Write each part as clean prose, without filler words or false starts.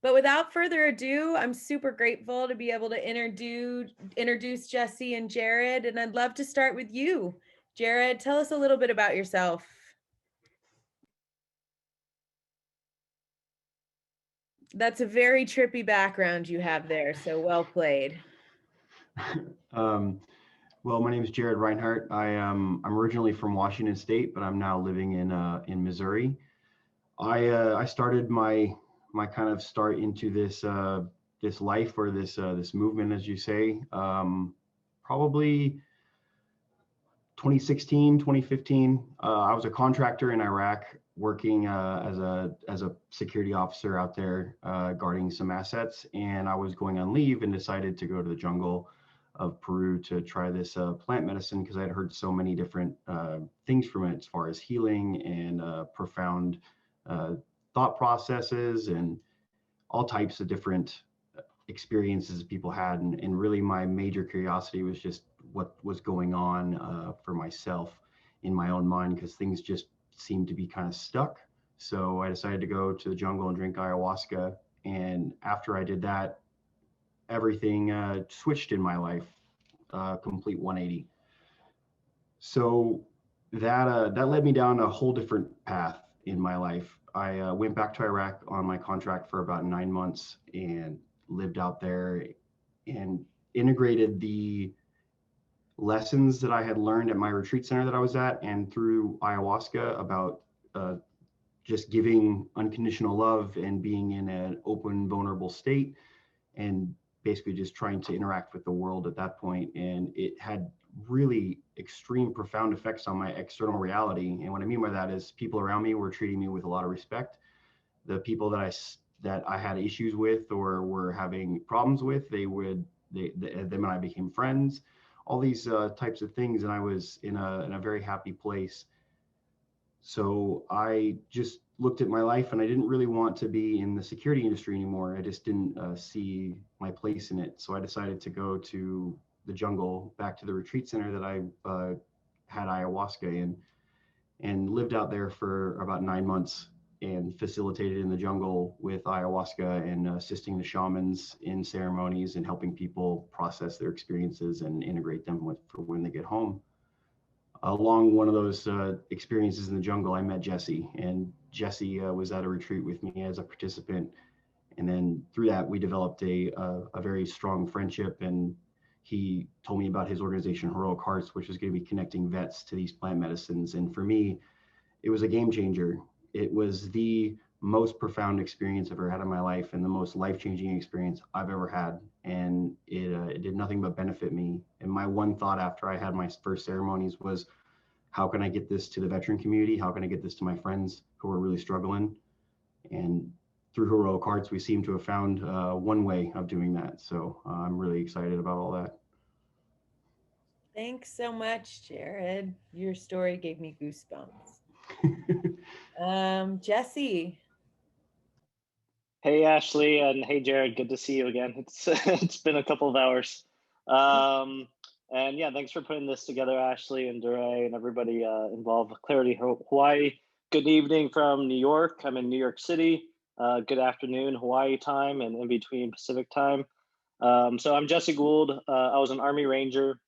But without further ado, I'm super grateful to be able to introduce Jesse and Jared, and I'd love to start with you. Jared, tell us a little bit about yourself. That's a very trippy background you have there, so well played. Well, my name is Jared Rineheart. I'm originally from Washington State, but I'm now living in Missouri. I started my kind of start into this life or this movement, as you say, probably 2016, 2015. I was a contractor in Iraq, working as a security officer out there, guarding some assets, and I was going on leave and decided to go to the jungle of Peru to try this plant medicine because I had heard so many different things from it as far as healing and profound uh, thought processes and all types of different experiences people had. And really my major curiosity was just what was going on for myself in my own mind because things just seemed to be kind of stuck. So I decided to go to the jungle and drink ayahuasca. And after I did that, everything switched in my life, complete 180. So that led me down a whole different path in my life. I went back to Iraq on my contract for about 9 months and lived out there and integrated the lessons that I had learned at my retreat center that I was at and through ayahuasca about uh, just giving unconditional love and being in an open, vulnerable state and basically just trying to interact with the world at that point. And it had really extreme, profound effects on my external reality. And what I mean by that is people around me were treating me with a lot of respect. The people that I had issues with or were having problems with, them and I became friends. All these types of things, and I was in a very happy place. So I just looked at my life and I didn't really want to be in the security industry anymore. I just didn't see my place in it. So I decided to go to the jungle, back to the retreat center that I had ayahuasca in, and lived out there for about 9 months and facilitated in the jungle with ayahuasca and assisting the shamans in ceremonies and helping people process their experiences and integrate them for when they get home. Along one of those experiences in the jungle, I met Jesse, and Jesse was at a retreat with me as a participant. And then through that, we developed a very strong friendship. And he told me about his organization, Heroic Hearts, which was going to be connecting vets to these plant medicines. And for me, it was a game changer. It was the most profound experience I've ever had in my life and the most life-changing experience I've ever had. And it did nothing but benefit me. And my one thought after I had my first ceremonies was, how can I get this to the veteran community? How can I get this to my friends who are really struggling? And through Heroic Hearts, we seem to have found one way of doing that. So I'm really excited about all that. Thanks so much, Jared. Your story gave me goosebumps. Jesse. Hey Ashley and hey Jared, good to see you again. It's it's been a couple of hours. Um, and yeah, thanks for putting this together, Ashley and Duray and everybody involved with Clarity Hawaii. Good evening from New York. I'm in New York City. Good afternoon Hawaii time and in between Pacific time. So I'm Jesse Gould. I was an Army Ranger.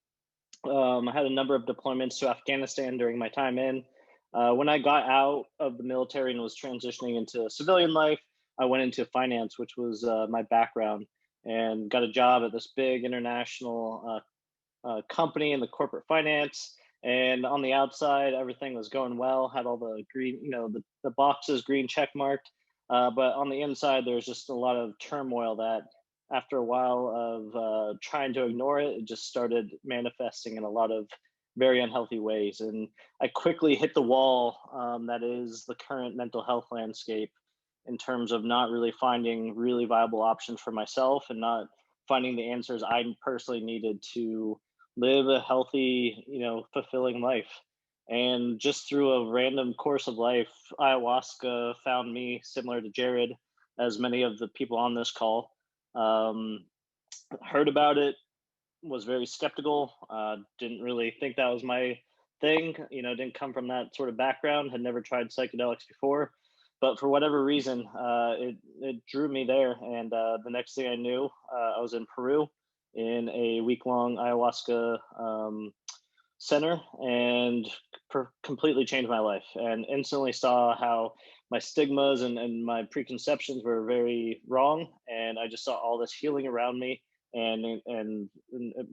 I had a number of deployments to Afghanistan during my time in. When I got out of the military and was transitioning into civilian life, I went into finance, which was my background, and got a job at this big international company in the corporate finance. And on the outside, everything was going well, had all the green, the boxes green check marked. But on the inside, there's just a lot of turmoil that after a while of trying to ignore it, it just started manifesting in a lot of very unhealthy ways. And I quickly hit the wall that is the current mental health landscape in terms of not really finding really viable options for myself and not finding the answers I personally needed to live a healthy, fulfilling life. And just through a random course of life, ayahuasca found me, similar to Jared, as many of the people on this call. Um, Heard about it, was very skeptical, didn't really think that was my thing, didn't come from that sort of background, had never tried psychedelics before. but for whatever reason, it drew me there. And the next thing I knew, I was in Peru in a week-long ayahuasca center, and completely changed my life, and instantly saw how my stigmas and my preconceptions were very wrong. And I just saw all this healing around me, and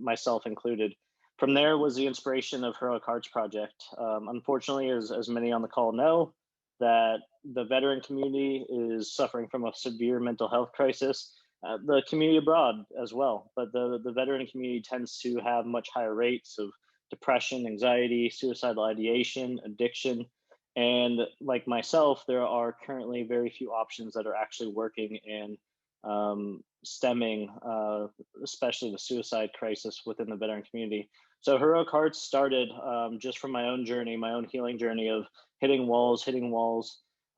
myself included. From there was the inspiration of Heroic Hearts Project. Unfortunately, as many on the call know, that the veteran community is suffering from a severe mental health crisis. The community abroad as well, but the veteran community tends to have much higher rates of depression, anxiety, suicidal ideation, addiction. And like myself, there are currently very few options that are actually working in stemming, especially the suicide crisis within the veteran community. So Heroic Hearts started just from my own journey, my own healing journey of hitting walls,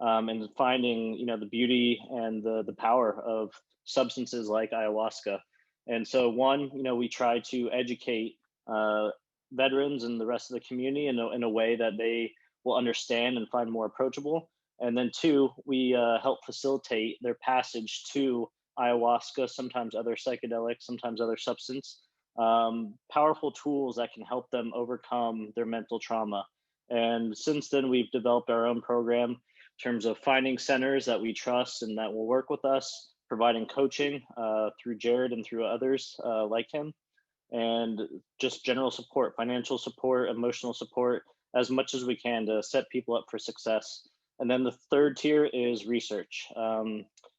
and finding, the beauty and the power of substances like ayahuasca. And so one, we try to educate veterans and the rest of the community in a way that they will understand and find more approachable. And then two, we help facilitate their passage to ayahuasca, sometimes other psychedelics, sometimes other substance, powerful tools that can help them overcome their mental trauma. And since then, we've developed our own program in terms of finding centers that we trust and that will work with us, providing coaching through Jared and through others like him, and just general support, financial support, emotional support, as much as we can to set people up for success. And then the third tier is research.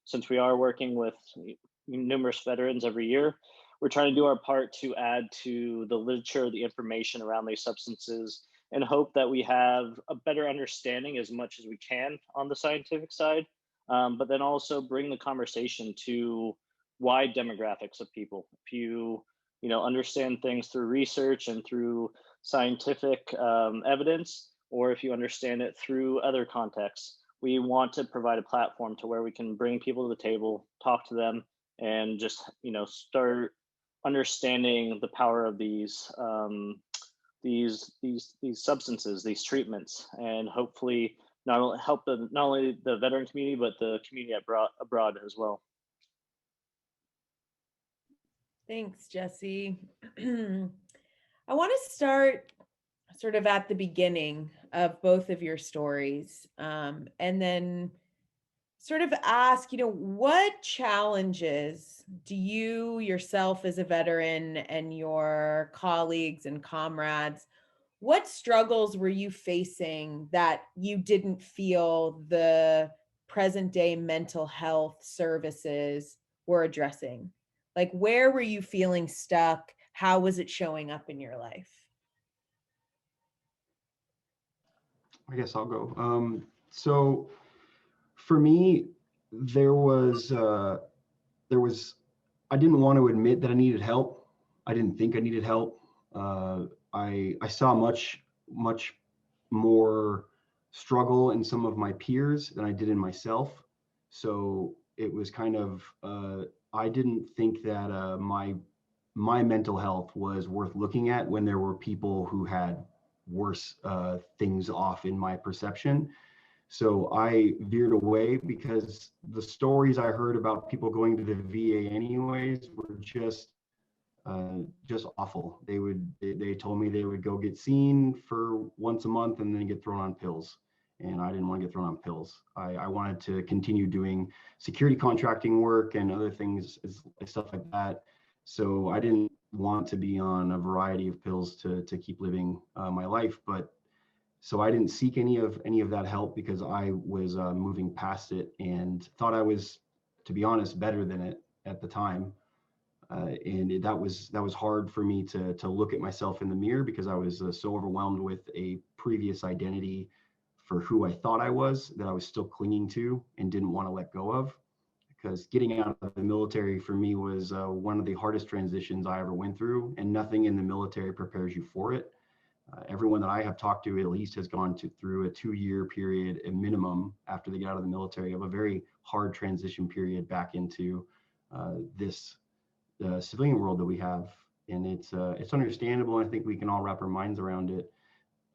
Since we are working with numerous veterans every year, we're trying to do our part to add to the literature, the information around these substances, and hope that we have a better understanding as much as we can on the scientific side, but then also bring the conversation to wide demographics of people. If you understand things through research and through scientific evidence, or if you understand it through other contexts, we want to provide a platform to where we can bring people to the table, talk to them, and just start understanding the power of these substances, these treatments, and hopefully not only help not only the veteran community but the community abroad as well. Thanks, Jesse. I want to start sort of at the beginning of both of your stories, and then sort of ask, what challenges do you yourself as a veteran and your colleagues and comrades, what struggles were you facing that you didn't feel the present day mental health services were addressing? Like, where were you feeling stuck? How was it showing up in your life? I guess I'll go. So for me, there was I didn't want to admit that I needed help. I didn't think I needed help. I saw much more struggle in some of my peers than I did in myself. So it was kind of I didn't think that my mental health was worth looking at when there were people who had worse things off in my perception. So I veered away because the stories I heard about people going to the VA anyways were just awful. They told me they would go get seen for once a month and then get thrown on pills. And I didn't want to get thrown on pills. I wanted to continue doing security contracting work and other things, stuff like that. So I didn't want to be on a variety of pills to keep living my life. But so I didn't seek any of that help because I was moving past it and thought I was, to be honest, better than it at the time. That was hard for me to look at myself in the mirror because I was so overwhelmed with a previous identity for who I thought I was that I was still clinging to and didn't want to let go of. Because getting out of the military for me was one of the hardest transitions I ever went through, and nothing in the military prepares you for it. Everyone that I have talked to at least has gone through a 2-year period, a minimum, after they get out of the military, of a very hard transition period back into this civilian world that we have. And it's understandable. I think we can all wrap our minds around it.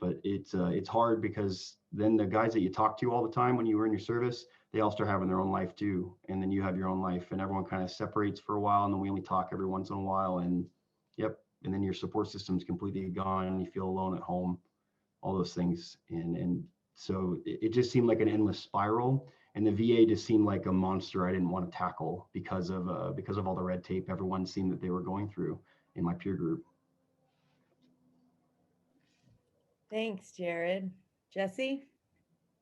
But it's hard because then the guys that you talk to all the time when you were in your service, they all start having their own life too, and then you have your own life, and everyone kind of separates for a while, and then we only talk every once in a while, and yep, and then your support system's completely gone. You feel alone at home, all those things, and so it just seemed like an endless spiral. And the VA just seemed like a monster I didn't want to tackle because of all the red tape everyone seemed that they were going through in my peer group. Thanks, Jared. Jesse?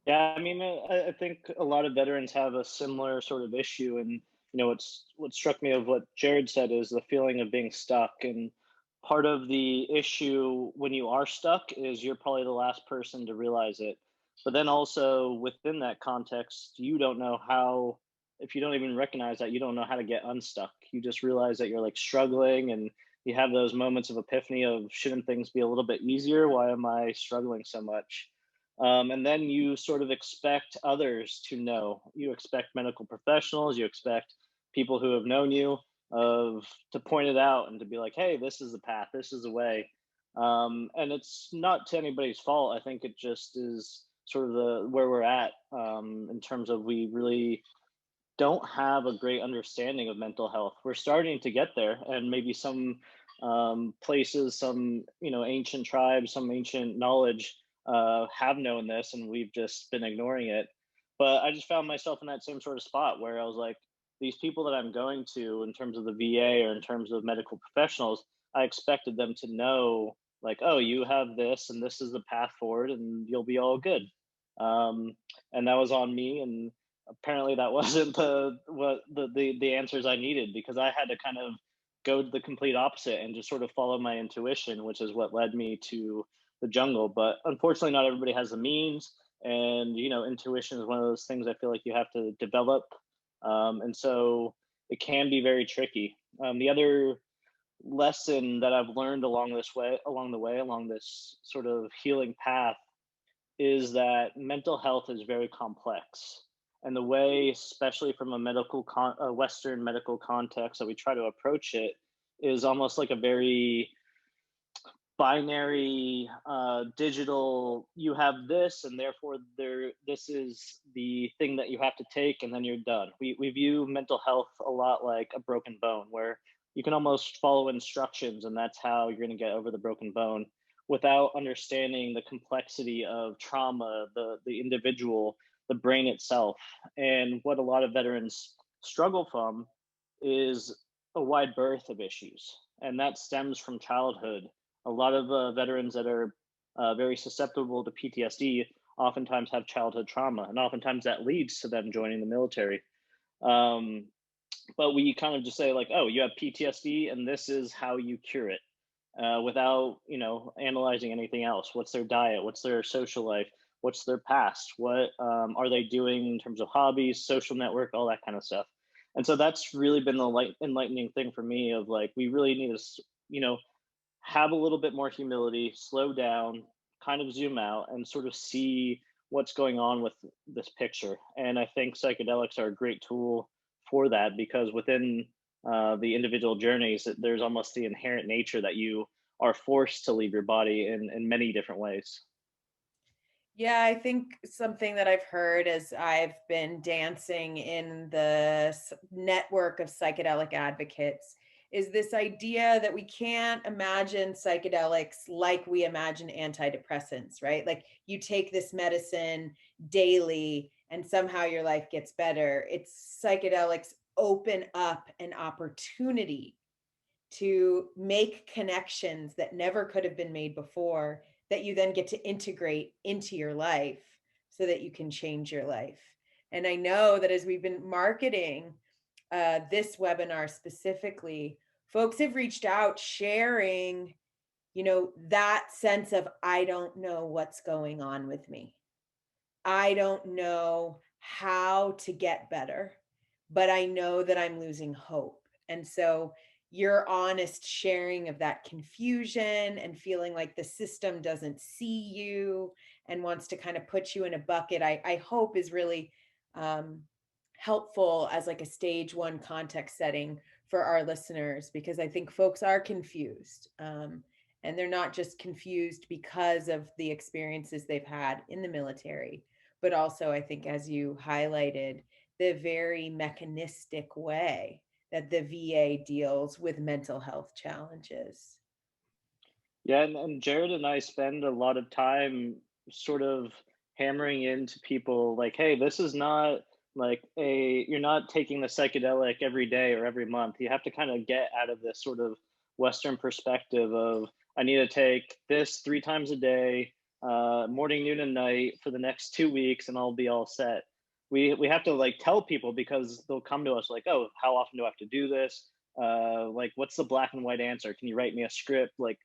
Yeah, I mean, I think a lot of veterans have a similar sort of issue, and what struck me of what Jared said is the feeling of being stuck. And part of the issue when you are stuck is you're probably the last person to realize it. But then also within that context, you don't know how, if you don't even recognize that, you don't know how to get unstuck. You just realize that you're like struggling, and you have those moments of epiphany of, shouldn't things be a little bit easier? Why am I struggling so much? And then you sort of expect others to know. You expect medical professionals, you expect people who have known you to point it out and to be like, hey, this is the path, this is the way. And it's not to anybody's fault. I think it just is sort of the where we're at, in terms of, we really don't have a great understanding of mental health. We're starting to get there, and maybe some places, some ancient tribes, some ancient knowledge have known this, and we've just been ignoring it. But I just found myself in that same sort of spot where I was like, these people that I'm going to, in terms of the VA or in terms of medical professionals, I expected them to know, like, oh, you have this, and this is the path forward, and you'll be all good. And that was on me, and apparently that wasn't the answers I needed, because I had to kind of go to the complete opposite and just sort of follow my intuition, which is what led me to the jungle. But unfortunately, not everybody has the means, and intuition is one of those things I feel like you have to develop, and so it can be very tricky. The other lesson that I've learned along this sort of healing path, is that mental health is very complex. And the way, especially from a Western medical context, that we try to approach it is almost like a very binary, digital. You have this, and therefore this is the thing that you have to take, and then you're done. We view mental health a lot like a broken bone, where you can almost follow instructions, and that's how you're going to get over the broken bone, without understanding the complexity of trauma, the individual, the brain itself. And what a lot of veterans struggle from is a wide berth of issues, and that stems from childhood. A lot of veterans that are very susceptible to PTSD oftentimes have childhood trauma, and oftentimes that leads to them joining the military. Um, but we kind of just say, like, oh, you have PTSD, and this is how you cure it, without analyzing anything else. What's their diet? What's their social life? What's their past? What are they doing in terms of hobbies, social network, all that kind of stuff. And so that's really been the enlightening thing for me, of like, we really need to have a little bit more humility, slow down, kind of zoom out, and sort of see what's going on with this picture. And I think psychedelics are a great tool for that, because within the individual journeys, there's almost the inherent nature that you are forced to leave your body in many different ways. Yeah, I think something that I've heard as I've been dancing in the network of psychedelic advocates is this idea that we can't imagine psychedelics like we imagine antidepressants, right? Like you take this medicine daily and somehow your life gets better. It's psychedelics open up an opportunity to make connections that never could have been made before, that you then get to integrate into your life so that you can change your life. And I know that as we've been marketing this webinar specifically, folks have reached out sharing, that sense of, I don't know what's going on with me. I don't know how to get better, but I know that I'm losing hope. And so your honest sharing of that confusion and feeling like the system doesn't see you and wants to kind of put you in a bucket, I hope is really helpful as like a stage one context setting for our listeners, because I think folks are confused. And they're not just confused because of the experiences they've had in the military, but also, I think, as you highlighted, the very mechanistic way that the VA deals with mental health challenges. Yeah, and Jared and I spend a lot of time sort of hammering into people like, hey, this is not like you're not taking the psychedelic every day or every month. You have to kind of get out of this sort of Western perspective of, I need to take this 3 times a day, morning, noon, and night for the next 2 weeks, and I'll be all set. We have to like tell people because they'll come to us like, oh, how often do I have to do this? Like, what's the black and white answer? Can you write me a script? Like,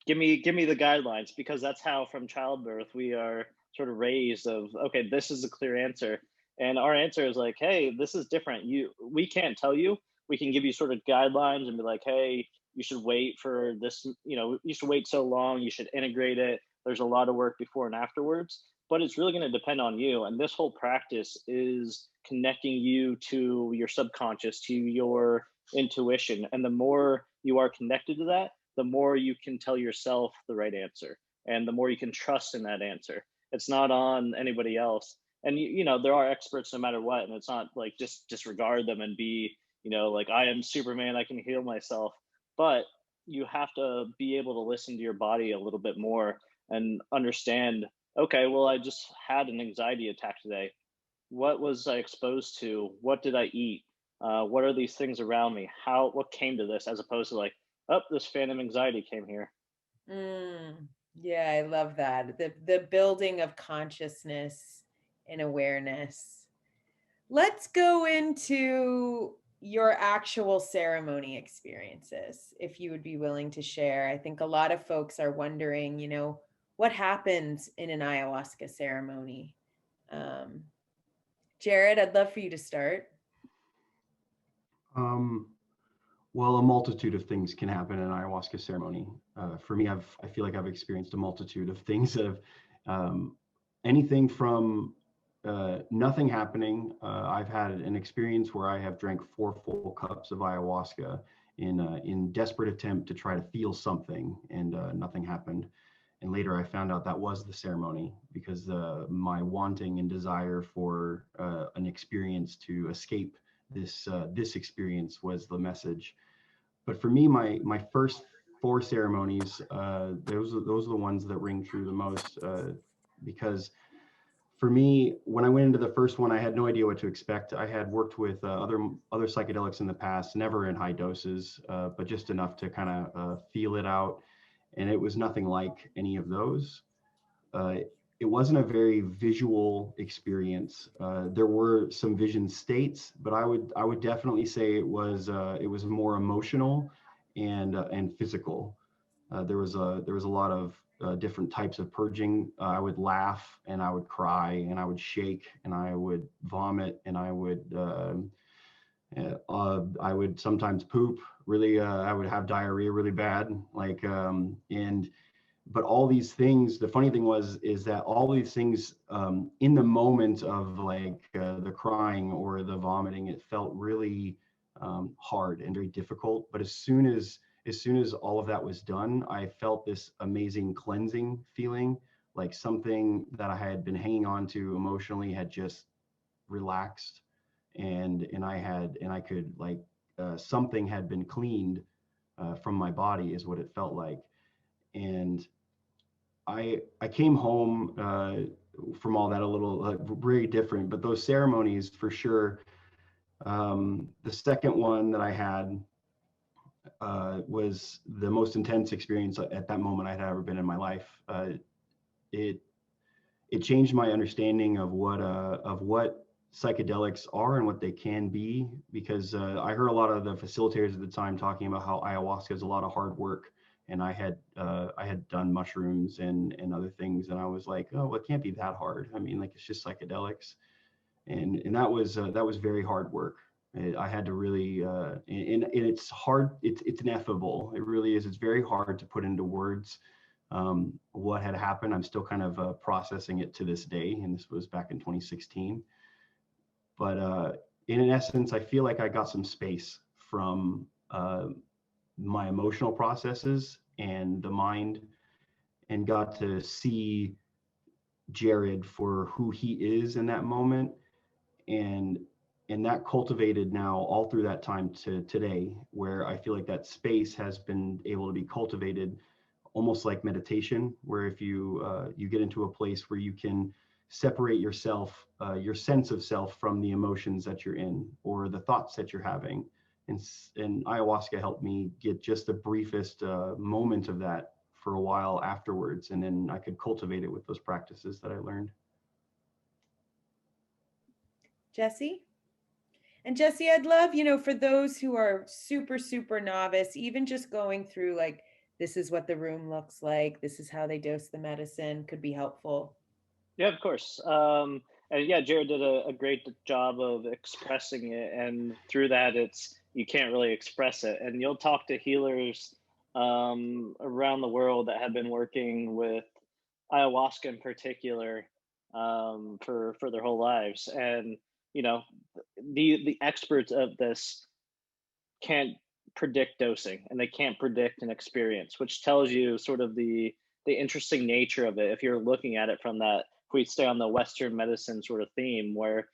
give me the guidelines, because that's how from childbirth we are sort of raised of, okay, this is a clear answer, and our answer is like, hey, this is different. We can't tell you. We can give you sort of guidelines and be like, hey, you should wait for this, you should wait so long, you should integrate it, there's a lot of work before and afterwards, but it's really going to depend on you. And this whole practice is connecting you to your subconscious, to your intuition, and the more you are connected to that, the more you can tell yourself the right answer, and the more you can trust in that answer. It's not on anybody else. And there are experts no matter what, and it's not like just disregard them and be, like, I am Superman, I can heal myself. But you have to be able to listen to your body a little bit more and understand, okay, well, I just had an anxiety attack today. What was I exposed to? What did I eat? What are these things around me? What came to this, as opposed to like, oh, this phantom anxiety came here. Mm, yeah, I love that. The building of consciousness and awareness. Let's go into your actual ceremony experiences, if you would be willing to share. I think a lot of folks are wondering, what happens in an ayahuasca ceremony? Um, Jared, I'd love for you to start. Um, well, a multitude of things can happen in an ayahuasca ceremony. For me, I feel like I've experienced a multitude of things that have anything from nothing happening. I've had an experience where I have drank 4 full cups of ayahuasca in desperate attempt to try to feel something, and nothing happened. And later I found out that was the ceremony, because my wanting and desire for an experience to escape this experience was the message. But for me, my first 4 ceremonies, those are the ones that ring true the most, because for me, when I went into the first one, I had no idea what to expect. I had worked with other psychedelics in the past, never in high doses, but just enough to kind of feel it out, and it was nothing like any of those. Uh, it wasn't a very visual experience. There were some vision states, but I would definitely say it was more emotional and physical. There was a lot of different types of purging. I would laugh and I would cry and I would shake and I would vomit and I would sometimes poop really. I would have diarrhea really bad, like and but all these things, the funny thing is that all these things, in the moment of like the crying or the vomiting, it felt really hard and very difficult. But as soon as all of that was done, I felt this amazing cleansing feeling, like something that I had been hanging on to emotionally had just relaxed, and I could like something had been cleaned from my body, is what it felt like. And I came home from all that a little very different, but those ceremonies for sure. The second one that I had was the most intense experience at that moment I'd ever been in my life. It it changed my understanding of what psychedelics are and what they can be, because I heard a lot of the facilitators at the time talking about how ayahuasca is a lot of hard work, and I had done mushrooms and other things, and I was like, oh, well, it can't be that hard. I mean, like, it's just psychedelics, and that was very hard work. I had to really and it's hard. It's ineffable. It really is. It's very hard to put into words what had happened. I'm still kind of processing it to this day, and this was back in 2016. But in essence, I feel like I got some space from my emotional processes and the mind, and got to see Jared for who he is in that moment. And that cultivated now all through that time to today, where I feel like that space has been able to be cultivated almost like meditation, where if you get into a place where you can separate yourself, your sense of self, from the emotions that you're in or the thoughts that you're having. And ayahuasca helped me get just the briefest moment of that for a while afterwards, and then I could cultivate it with those practices that I learned. Jesse? And Jesse, I'd love, for those who are super, super novice, even just going through like, this is what the room looks like, this is how they dose the medicine, could be helpful. Yeah, of course. And yeah, Jared did a great job of expressing it, and through that, you can't really express it. And you'll talk to healers around the world that have been working with ayahuasca in particular for their whole lives, and you know, the experts of this can't predict dosing, and they can't predict an experience, which tells you sort of the interesting nature of it if you're looking at it from that. If we stay on the Western medicine sort of theme, where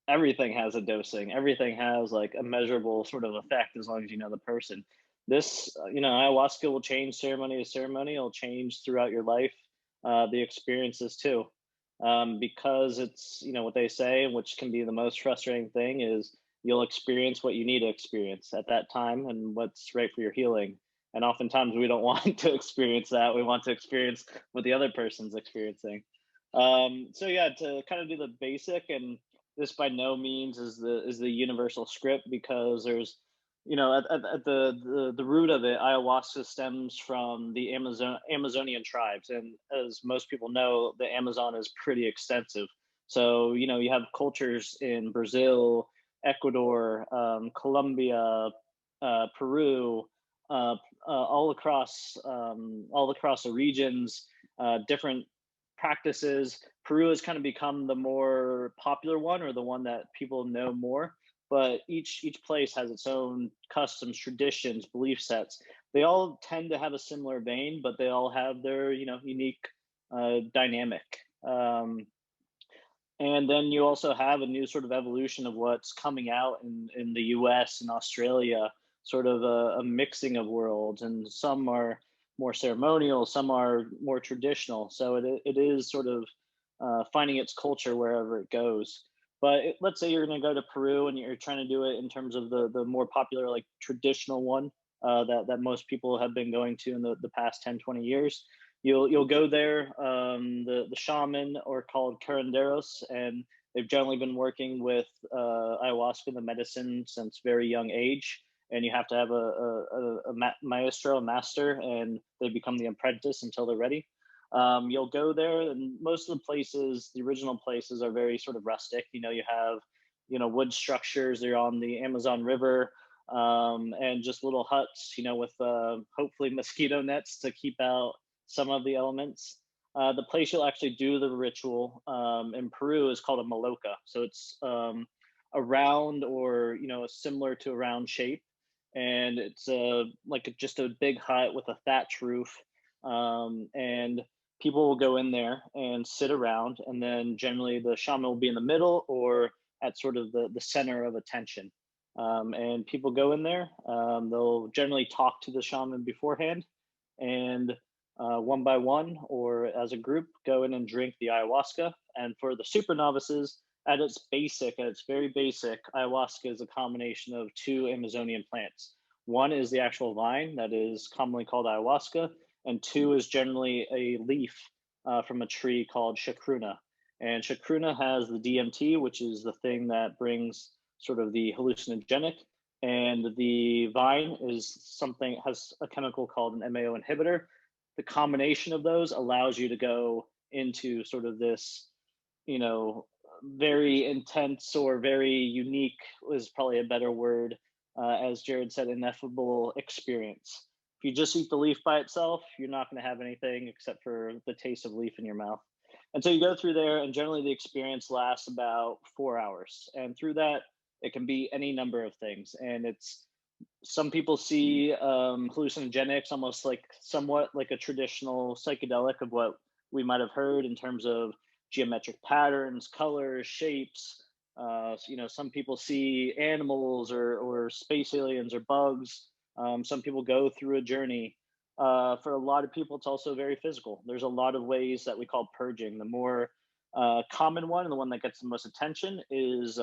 everything has a dosing, everything has like a measurable sort of effect as long as you know the person. This, ayahuasca will change ceremony to ceremony. It'll change throughout your life, the experiences too, because it's what they say, which can be the most frustrating thing is you'll experience what you need to experience at that time and what's right for your healing. And oftentimes we don't want to experience that. We want to experience what the other person's experiencing. So yeah, to kind of do the basic, and this by no means is the universal script, because there's at the root of it, ayahuasca stems from the Amazonian tribes, and as most people know, the Amazon is pretty extensive. So you have cultures in Brazil, Ecuador, Colombia, Peru, all across the regions, different practices. Peru has kind of become the more popular one, or the one that people know more. But each place has its own customs, traditions, belief sets. They all tend to have a similar vein, but they all have their unique dynamic. And then you also have a new sort of evolution of what's coming out in the US and Australia, sort of a mixing of worlds, and some are more ceremonial, some are more traditional. So it is sort of finding its culture wherever it goes. But let's say you're going to go to Peru and you're trying to do it in terms of the more popular, like traditional one that most people have been going to in the past 10, 20 years. You'll go there. The shaman are called curanderos, and they've generally been working with ayahuasca, the medicine, since very young age. And you have to have a maestro, a master, and they become the apprentice until they're ready. You'll go there, and most of the places, the original places, are very sort of rustic. You have wood structures. They're on the Amazon River, and just little huts, with hopefully mosquito nets to keep out some of the elements. The place you'll actually do the ritual in Peru is called a maloca. So it's a round, or similar to a round shape, and it's like just a big hut with a thatch roof, and people will go in there and sit around, and then generally the shaman will be in the middle or at sort of the center of attention. And people go in there. They'll generally talk to the shaman beforehand, and one by one or as a group, go in and drink the ayahuasca. And for the super novices, at its very basic, ayahuasca is a combination of two Amazonian plants. One is the actual vine that is commonly called ayahuasca, and two is generally a leaf from a tree called chacruna. And chacruna has the DMT, which is the thing that brings sort of the hallucinogenic, and the vine has a chemical called an MAO inhibitor. The combination of those allows you to go into sort of this, very intense, or very unique is probably a better word, as Jared said, ineffable experience. If you just eat the leaf by itself, you're not going to have anything except for the taste of leaf in your mouth. And so you go through there, and generally the experience lasts about 4 hours. And through that, it can be any number of things. And it's Some people see hallucinogenics almost like somewhat like a traditional psychedelic of what we might have heard in terms of geometric patterns, colors, shapes. Some people see animals or space aliens or bugs. Some people go through a journey. For a lot of people, it's also very physical. There's a lot of ways that we call purging. The more common one and the one that gets the most attention is,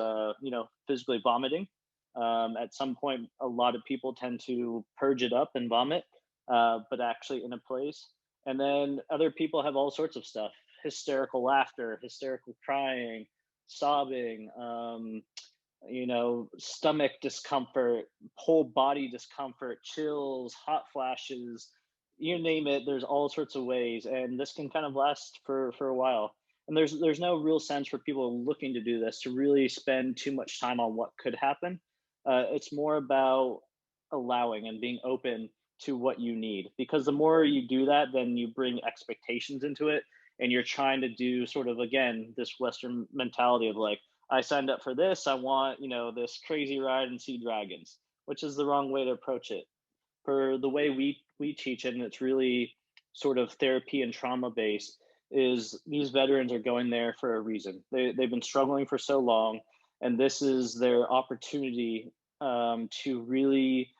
physically vomiting. At some point, a lot of people tend to purge it up and vomit, but actually in a place. And then other people have all sorts of stuff: hysterical laughter, hysterical crying, sobbing, stomach discomfort, whole body discomfort, chills, hot flashes, you name it. There's all sorts of ways, and this can kind of last for a while. And there's no real sense for people looking to do this to really spend too much time on what could happen. It's more about allowing and being open to what you need, because the more you do that, then you bring expectations into it, and you're trying to do sort of, again, this Western mentality of like, I signed up for this, I want, this crazy ride and see dragons, which is the wrong way to approach it. For the way we teach it, and it's really sort of therapy and trauma based, is these veterans are going there for a reason. They've been struggling for so long, and this is their opportunity to really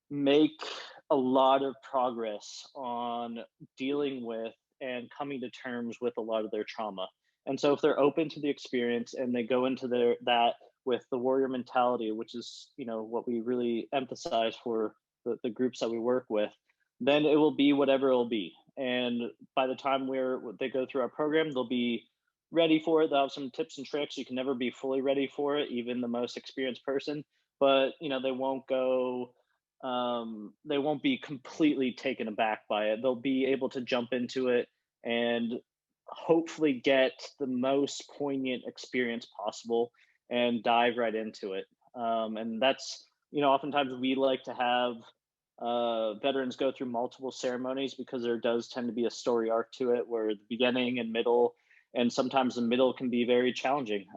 make a lot of progress on dealing with and coming to terms with a lot of their trauma. And so if they're open to the experience and they go into that with the warrior mentality, which is, what we really emphasize for the groups that we work with, then it will be whatever it will be. And by the time they go through our program, they'll be ready for it. They'll have some tips and tricks. You can never be fully ready for it, even the most experienced person. But they won't be completely taken aback by it. They'll be able to jump into it and hopefully get the most poignant experience possible and dive right into it. And that's, oftentimes we like to have veterans go through multiple ceremonies, because there does tend to be a story arc to it, where the beginning and middle, and sometimes the middle, can be very challenging.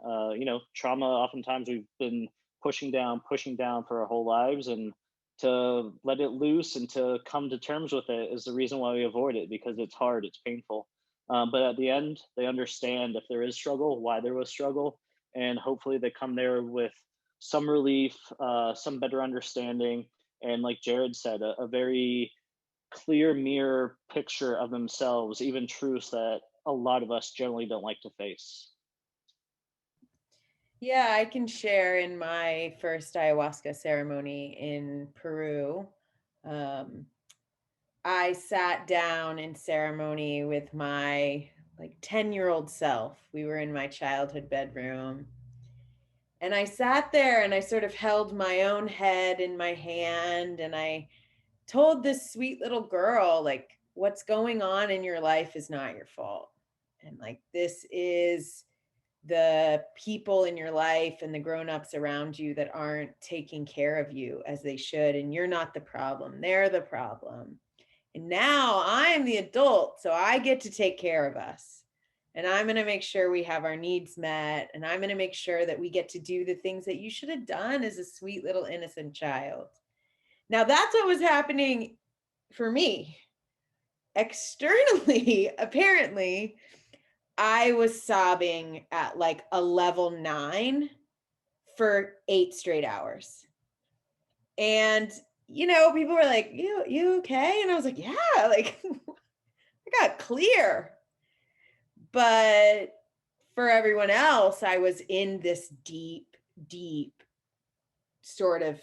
Trauma, oftentimes we've been pushing down for our whole lives, and to let it loose and to come to terms with it is the reason why we avoid it, because it's hard, it's painful. But at the end, they understand if there is struggle, why there was struggle, and hopefully they come there with some relief, some better understanding, and like Jared said, a very clear mirror picture of themselves, even truths that a lot of us generally don't like to face. Yeah, I can share. In my first ayahuasca ceremony in Peru, I sat down in ceremony with my 10-year-old self. We were in my childhood bedroom. And I sat there and I sort of held my own head in my hand, and I told this sweet little girl, what's going on in your life is not your fault. And this is the people in your life and the grown-ups around you that aren't taking care of you as they should. And you're not the problem. They're the problem. And now I'm the adult, so I get to take care of us. And I'm going to make sure we have our needs met. And I'm going to make sure that we get to do the things that you should have done as a sweet little innocent child. Now, that's what was happening for me. Externally, apparently, I was sobbing at a level 9 for 8 straight hours. And, people were like, you okay? And I was like, yeah, I got clear. But for everyone else, I was in this deep, deep sort of,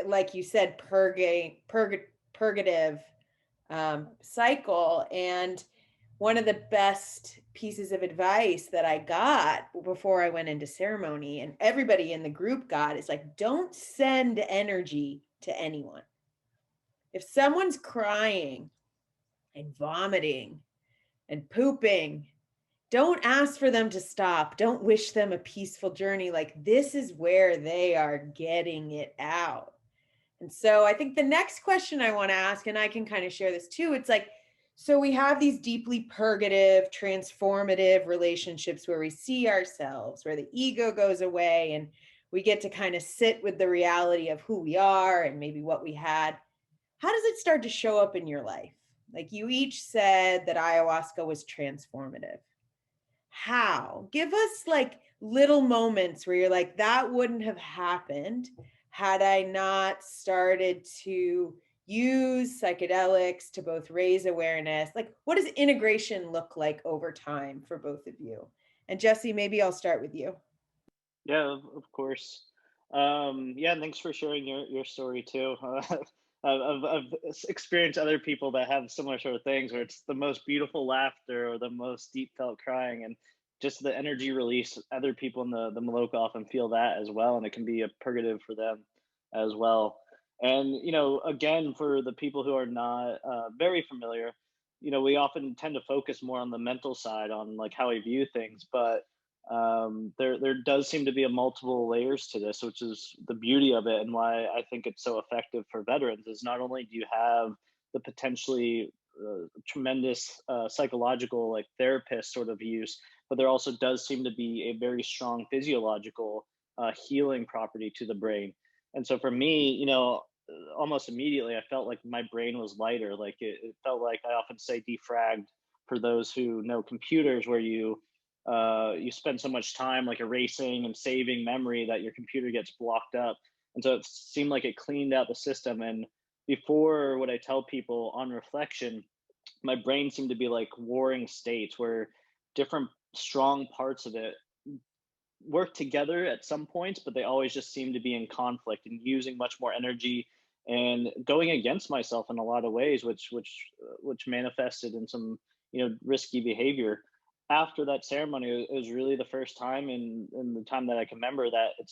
like you said, purgative cycle. And one of the best pieces of advice that I got before I went into ceremony, and everybody in the group got, is don't send energy to anyone. If someone's crying and vomiting and pooping, don't ask for them to stop. Don't wish them a peaceful journey. This is where they are getting it out. And so I think the next question I want to ask, and I can kind of share this too, it's so we have these deeply purgative, transformative relationships where we see ourselves, where the ego goes away and we get to kind of sit with the reality of who we are and maybe what we had. How does it start to show up in your life? Like you each said that ayahuasca was transformative. How? Give us like little moments where you're like, that wouldn't have happened had I not started to use psychedelics to both raise awareness. Like, what does integration look like over time for both of you? And Jesse, maybe I'll start with you. Yeah, of course. Yeah, thanks for sharing your story too. I've experienced other people that have similar sort of things where it's the most beautiful laughter or the most deep felt crying, and just the energy release. Other people in the Maloka often feel that as well, and it can be a purgative for them as well. And again, for the people who are not very familiar, we often tend to focus more on the mental side, on like how we view things, but there does seem to be a multiple layers to this, which is the beauty of it, and why I think it's so effective for veterans. Is not only do you have the potentially tremendous psychological, like therapist sort of use, but there also does seem to be a very strong physiological healing property to the brain. And so for me, almost immediately, I felt like my brain was lighter. Like it felt like, I often say, defragged, for those who know computers, where you spend so much time like erasing and saving memory that your computer gets blocked up. And so it seemed like it cleaned out the system. And before, what I tell people on reflection, my brain seemed to be like warring states where different strong parts of it work together at some points, but they always just seem to be in conflict and using much more energy and going against myself in a lot of ways, which manifested in some risky behavior. After that ceremony, it was really the first time in the time that I can remember that it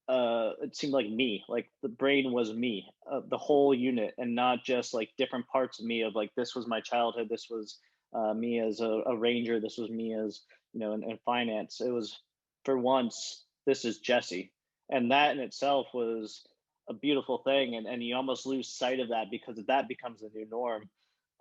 it seemed like me, like the brain was me, the whole unit, and not just like different parts of me, of like, this was my childhood, this was me as a ranger, this was me as in finance. It was, for once, this is Jesse. And that in itself was a beautiful thing, and you almost lose sight of that because that becomes the new norm.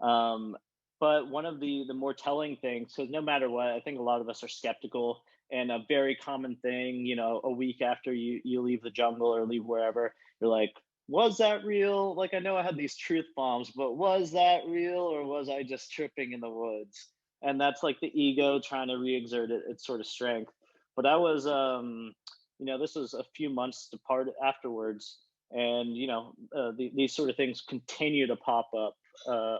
um, but one of the more telling things, because no matter what, I think a lot of us are skeptical, and a very common thing, a week after you leave the jungle or leave wherever, you're like, was that real? Like, I know I had these truth bombs, but was that real, or was I just tripping in the woods? And that's like the ego trying to re-exert its sort of strength. But I was, this was a few months apart afterwards, and these sort of things continue to pop up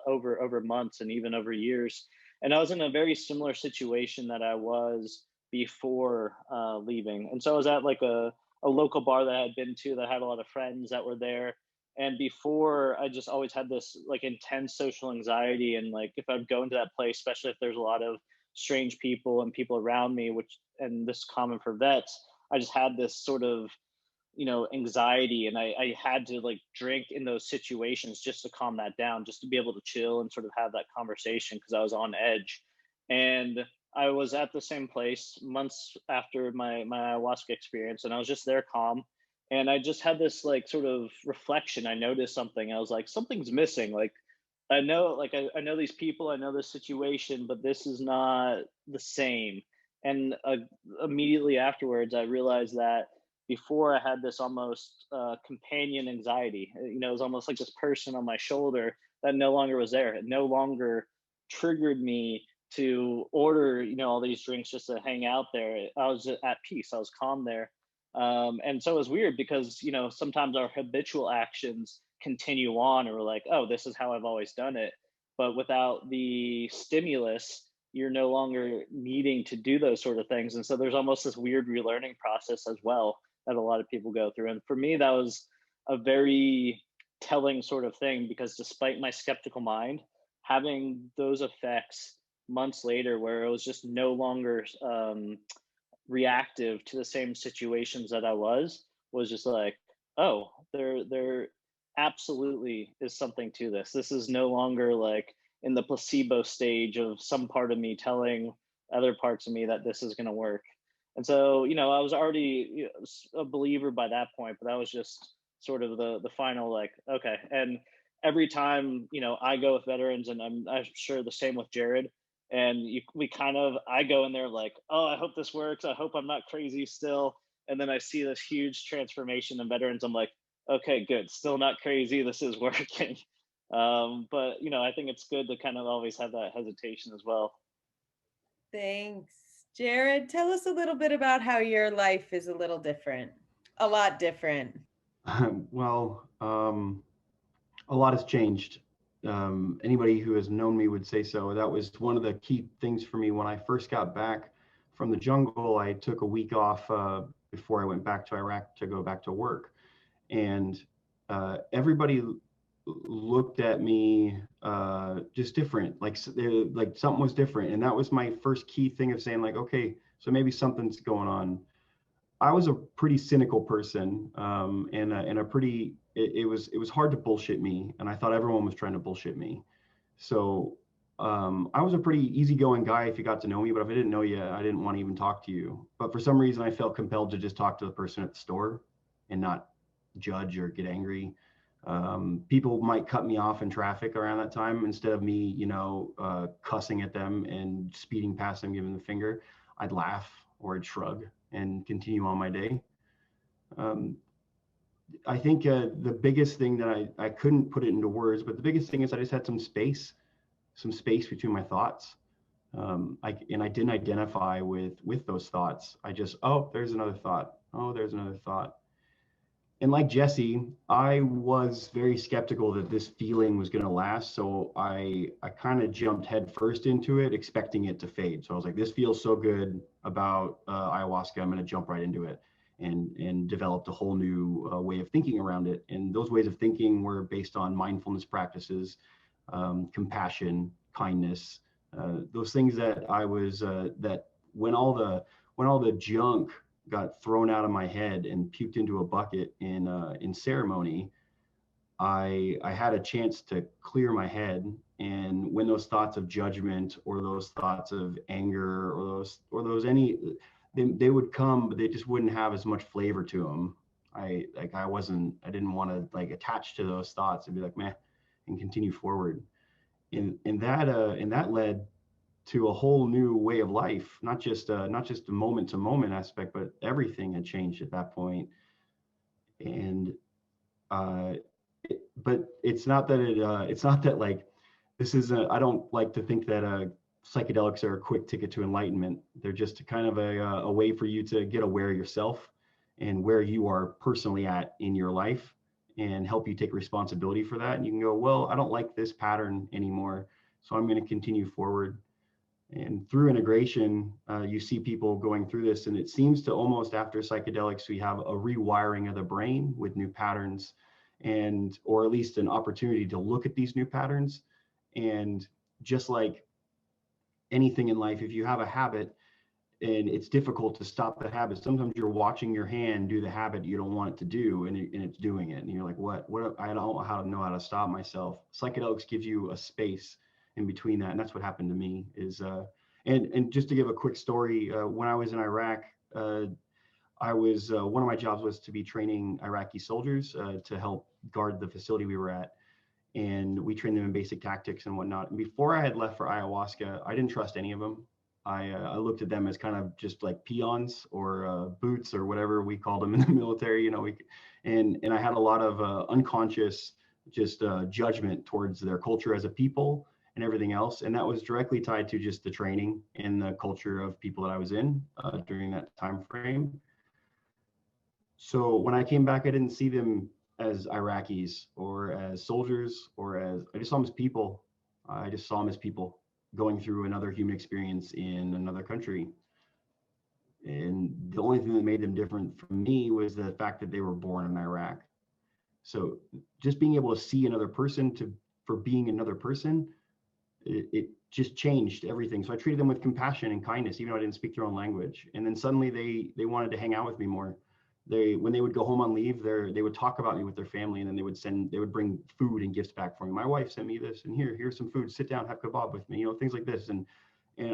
over months and even over years. And I was in a very similar situation that I was before leaving. And so I was at like a local bar that I had been to, that had a lot of friends that were there. And before, I just always had this like intense social anxiety. And like, if I'd go into that place, especially if there's a lot of strange people and people around me, and this is common for vets, I just had this sort of anxiety, and I had to like drink in those situations just to calm that down, just to be able to chill and sort of have that conversation, because I was on edge. And I was at the same place months after my ayahuasca experience, and I was just there calm. And I just had this like sort of reflection. I noticed something. I was like, something's missing. Like, I know, like, I know these people, I know this situation, but this is not the same. And immediately afterwards, I realized that before, I had this almost companion anxiety. It was almost like this person on my shoulder that no longer was there. It no longer triggered me to order, all these drinks just to hang out there. I was at peace. I was calm there. And so it was weird because, sometimes our habitual actions continue on, and we're like, oh, this is how I've always done it. But without the stimulus, you're no longer needing to do those sort of things. And so there's almost this weird relearning process as well that a lot of people go through. And for me, that was a very telling sort of thing, because despite my skeptical mind, having those effects months later, where it was just no longer reactive to the same situations that I was just like, oh, there absolutely is something to this. This is no longer like in the placebo stage of some part of me telling other parts of me that this is going to work. And so, I was already a believer by that point, but that was just sort of the final, like, okay. And every time, I go with veterans, and I'm sure the same with Jared, and I go in there like, oh, I hope this works. I hope I'm not crazy still. and then I see this huge transformation in veterans. I'm like, okay, good, still not crazy. This is working. But I think it's good to kind of always have that hesitation as well. Thanks. Jared, tell us a little bit about how your life is a little different, a lot different. Well, a lot has changed. Anybody who has known me would say so. That was one of the key things for me when I first got back from the jungle. I took a week off before I went back to Iraq to go back to work, and everybody looked at me just different, like something was different, and that was my first key thing of saying like, okay, so maybe something's going on. I was a pretty cynical person, and a pretty. It was hard to bullshit me, and I thought everyone was trying to bullshit me. So I was a pretty easygoing guy if you got to know me, but if I didn't know you, I didn't want to even talk to you. But for some reason, I felt compelled to just talk to the person at the store and not judge or get angry. People might cut me off in traffic around that time instead of me, cussing at them and speeding past them, giving the finger. I'd laugh or I'd shrug and continue on my day. Um, I think the biggest thing that I couldn't put it into words, but the biggest thing is I just had some space between my thoughts. I didn't identify with those thoughts. I just, oh, there's another thought. Oh, there's another thought. And like Jesse, I was very skeptical that this feeling was going to last. So I kind of jumped headfirst into it, expecting it to fade. So I was like, this feels so good about ayahuasca. I'm going to jump right into it, and developed a whole new way of thinking around it. And those ways of thinking were based on mindfulness practices, compassion, kindness, those things that I was that when all the junk got thrown out of my head and puked into a bucket in ceremony, I had a chance to clear my head. And when those thoughts of judgment or those thoughts of anger or those any they would come, but they just wouldn't have as much flavor to them. I didn't want to like attach to those thoughts and be like meh and continue forward. And that led to a whole new way of life, not just the moment to moment aspect, but everything had changed at that point. And uh, but it's not that like I don't like to think that psychedelics are a quick ticket to enlightenment. They're just kind of a way for you to get aware of yourself and where you are personally at in your life, and help you take responsibility for that. And you can go, well, I don't like this pattern anymore, so I'm going to continue forward. And through integration, you see people going through this, and it seems to almost after psychedelics, we have a rewiring of the brain with new patterns, and or at least an opportunity to look at these new patterns. And just like anything in life, if you have a habit and it's difficult to stop the habit, sometimes you're watching your hand do the habit you don't want it to do, and it's doing it, and you're like, what I don't know how to stop myself. Psychedelics gives you a space in between that, and that's what happened to me. And just to give a quick story, when I was in Iraq, I was one of my jobs was to be training Iraqi soldiers to help guard the facility we were at, and we trained them in basic tactics and whatnot. And before I had left for ayahuasca, I didn't trust any of them. I looked at them as kind of just like peons or boots or whatever we called them in the military. And I had a lot of unconscious just judgment towards their culture as a people and everything else. And that was directly tied to just the training and the culture of people that I was in during that time frame. So when I came back, I didn't see them as Iraqis or as soldiers I just saw them as people. I just saw them as people going through another human experience in another country. And the only thing that made them different from me was the fact that they were born in Iraq. So just being able to see another person for being another person, it just changed everything. So I treated them with compassion and kindness, even though I didn't speak their own language. And then suddenly they wanted to hang out with me more. When they would go home on leave, they would talk about me with their family, and then they would bring food and gifts back for me. My wife sent me this, and here's some food. Sit down, have kebab with me, things like this. And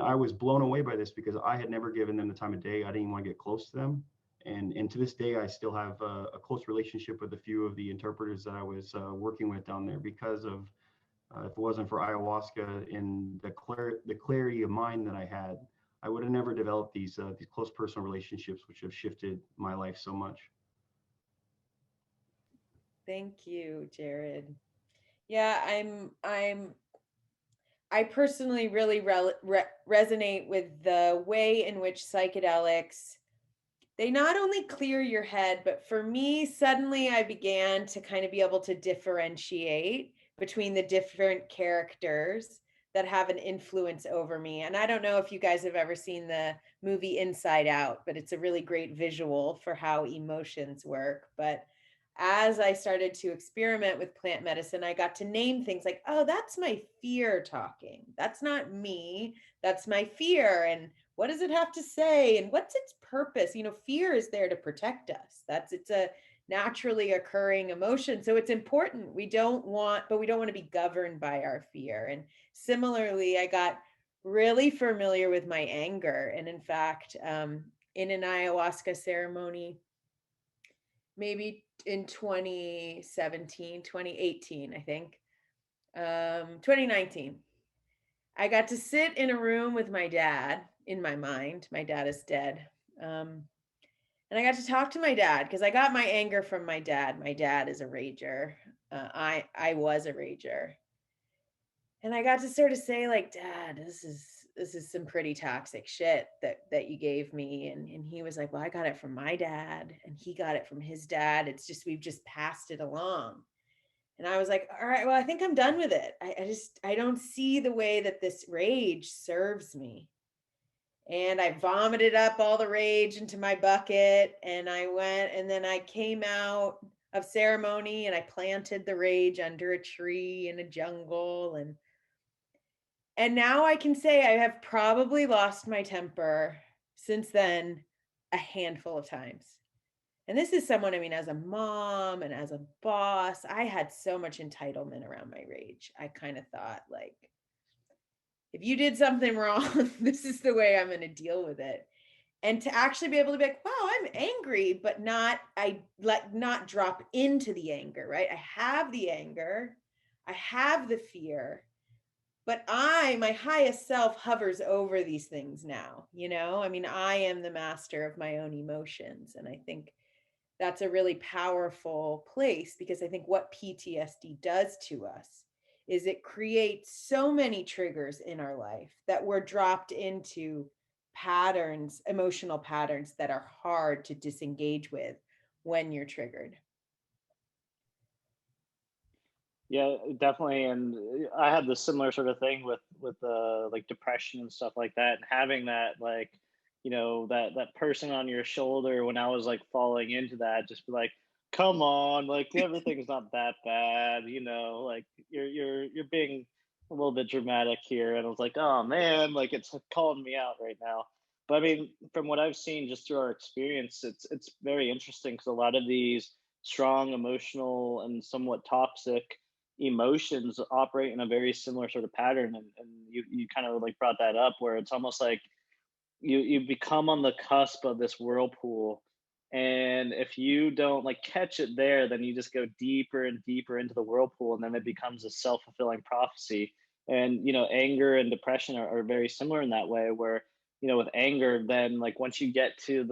I was blown away by this because I had never given them the time of day. I didn't even want to get close to them. And to this day, I still have a close relationship with a few of the interpreters that I was working with down there because of if it wasn't for ayahuasca and the clarity of mind that I had, I would have never developed these close personal relationships, which have shifted my life so much. Thank you, Jared. Yeah, I personally really resonate with the way in which psychedelics, they not only clear your head, but for me, suddenly I began to kind of be able to differentiate between the different characters that have an influence over me. And I don't know if you guys have ever seen the movie Inside Out, but it's a really great visual for how emotions work. But as I started to experiment with plant medicine, I got to name things like, oh, that's my fear talking. That's not me. That's my fear. And what does it have to say? And what's its purpose? You know, fear is there to protect us. It's a naturally occurring emotion. So it's important. We don't want to be governed by our fear. And similarly, I got really familiar with my anger. And in fact, in an ayahuasca ceremony, maybe in 2017, 2018, I think, 2019, I got to sit in a room with my dad in my mind. My dad is dead. And I got to talk to my dad because I got my anger from my dad. My dad is a rager. I was a rager. And I got to sort of say, like, Dad, this is some pretty toxic shit that you gave me. And he was like, well, I got it from my dad and he got it from his dad. It's just, we've just passed it along. And I was like, all right, well, I think I'm done with it. I don't see the way that this rage serves me. And I vomited up all the rage into my bucket. And I went, and then I came out of ceremony and I planted the rage under a tree in a jungle. And now I can say I have probably lost my temper since then a handful of times. And this is someone, I mean, as a mom and as a boss, I had so much entitlement around my rage. I kind of thought, like, if you did something wrong, this is the way I'm going to deal with it. And to actually be able to be like, wow, I'm angry, but not drop into the anger, right? I have the anger, I have the fear, but my highest self hovers over these things now, you know? I mean, I am the master of my own emotions. And I think that's a really powerful place, because I think what PTSD does to us is it creates so many triggers in our life that we're dropped into patterns, emotional patterns that are hard to disengage with when you're triggered. Yeah, definitely. And I had this similar sort of thing with like depression and stuff like that, and having that, like, that person on your shoulder when I was like falling into that, just be like, come on, like everything's not that bad, like you're being a little bit dramatic here. And I was like, oh man, like it's calling me out right now. But I mean, from what I've seen just through our experience, it's very interesting because a lot of these strong emotional and somewhat toxic emotions operate in a very similar sort of pattern. And you kind of like brought that up, where it's almost like you become on the cusp of this whirlpool, and if you don't like catch it there, then you just go deeper and deeper into the whirlpool, and then it becomes a self-fulfilling prophecy. And anger and depression are very similar in that way, where with anger, then like once you get to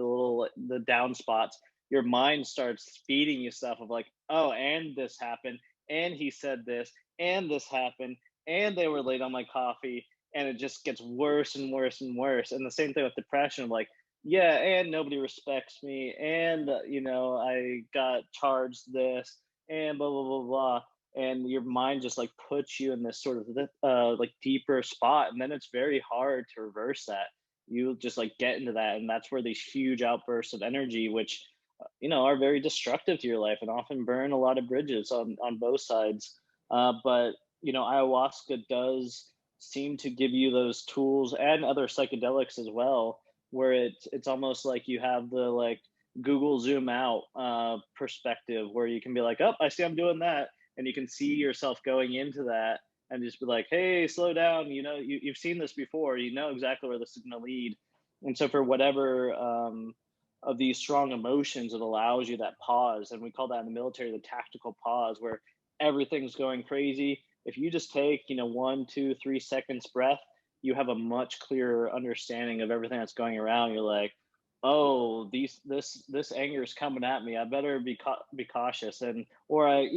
the down spots, your mind starts feeding you stuff of like, oh, and this happened, and he said this, and this happened, and they were late on my coffee, and it just gets worse and worse and worse. And the same thing with depression, like, yeah, and nobody respects me, and I got charged this, and blah blah blah blah. And your mind just like puts you in this sort of like deeper spot, and then it's very hard to reverse that. You just like get into that, and that's where these huge outbursts of energy, which are very destructive to your life and often burn a lot of bridges on both sides. But ayahuasca does seem to give you those tools, and other psychedelics as well, where it's almost like you have the like Google zoom out perspective, where you can be like, oh, I see I'm doing that, and you can see yourself going into that, and just be like, hey, slow down, you've seen this before, you know exactly where this is going to lead. And so for whatever of these strong emotions, it allows you that pause, and we call that in the military the tactical pause, where everything's going crazy. If you just take 1, 2, 3 seconds breath, you have a much clearer understanding of everything that's going around. You're like, oh, this anger is coming at me. I better be cautious, and or I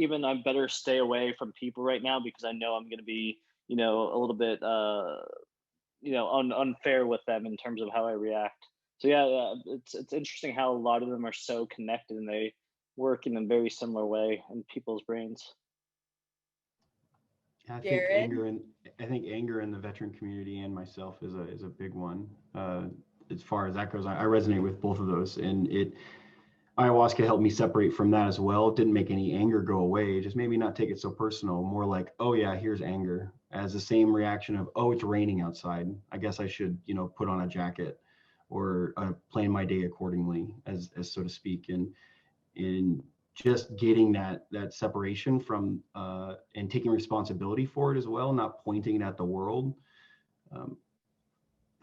better stay away from people right now because I know I'm going to be, a little bit unfair with them in terms of how I react. So yeah, it's interesting how a lot of them are so connected and they work in a very similar way in people's brains. I think Jared? anger in the veteran community and myself is a big one. As far as that goes, I resonate with both of those, and ayahuasca helped me separate from that as well. It didn't make any anger go away. It just made me not take it so personal. More like, oh yeah, here's anger, as the same reaction of, oh, it's raining outside. I guess I should, put on a jacket, or plan my day accordingly, as so to speak. And just getting that separation from and taking responsibility for it as well, not pointing it at the world. Um,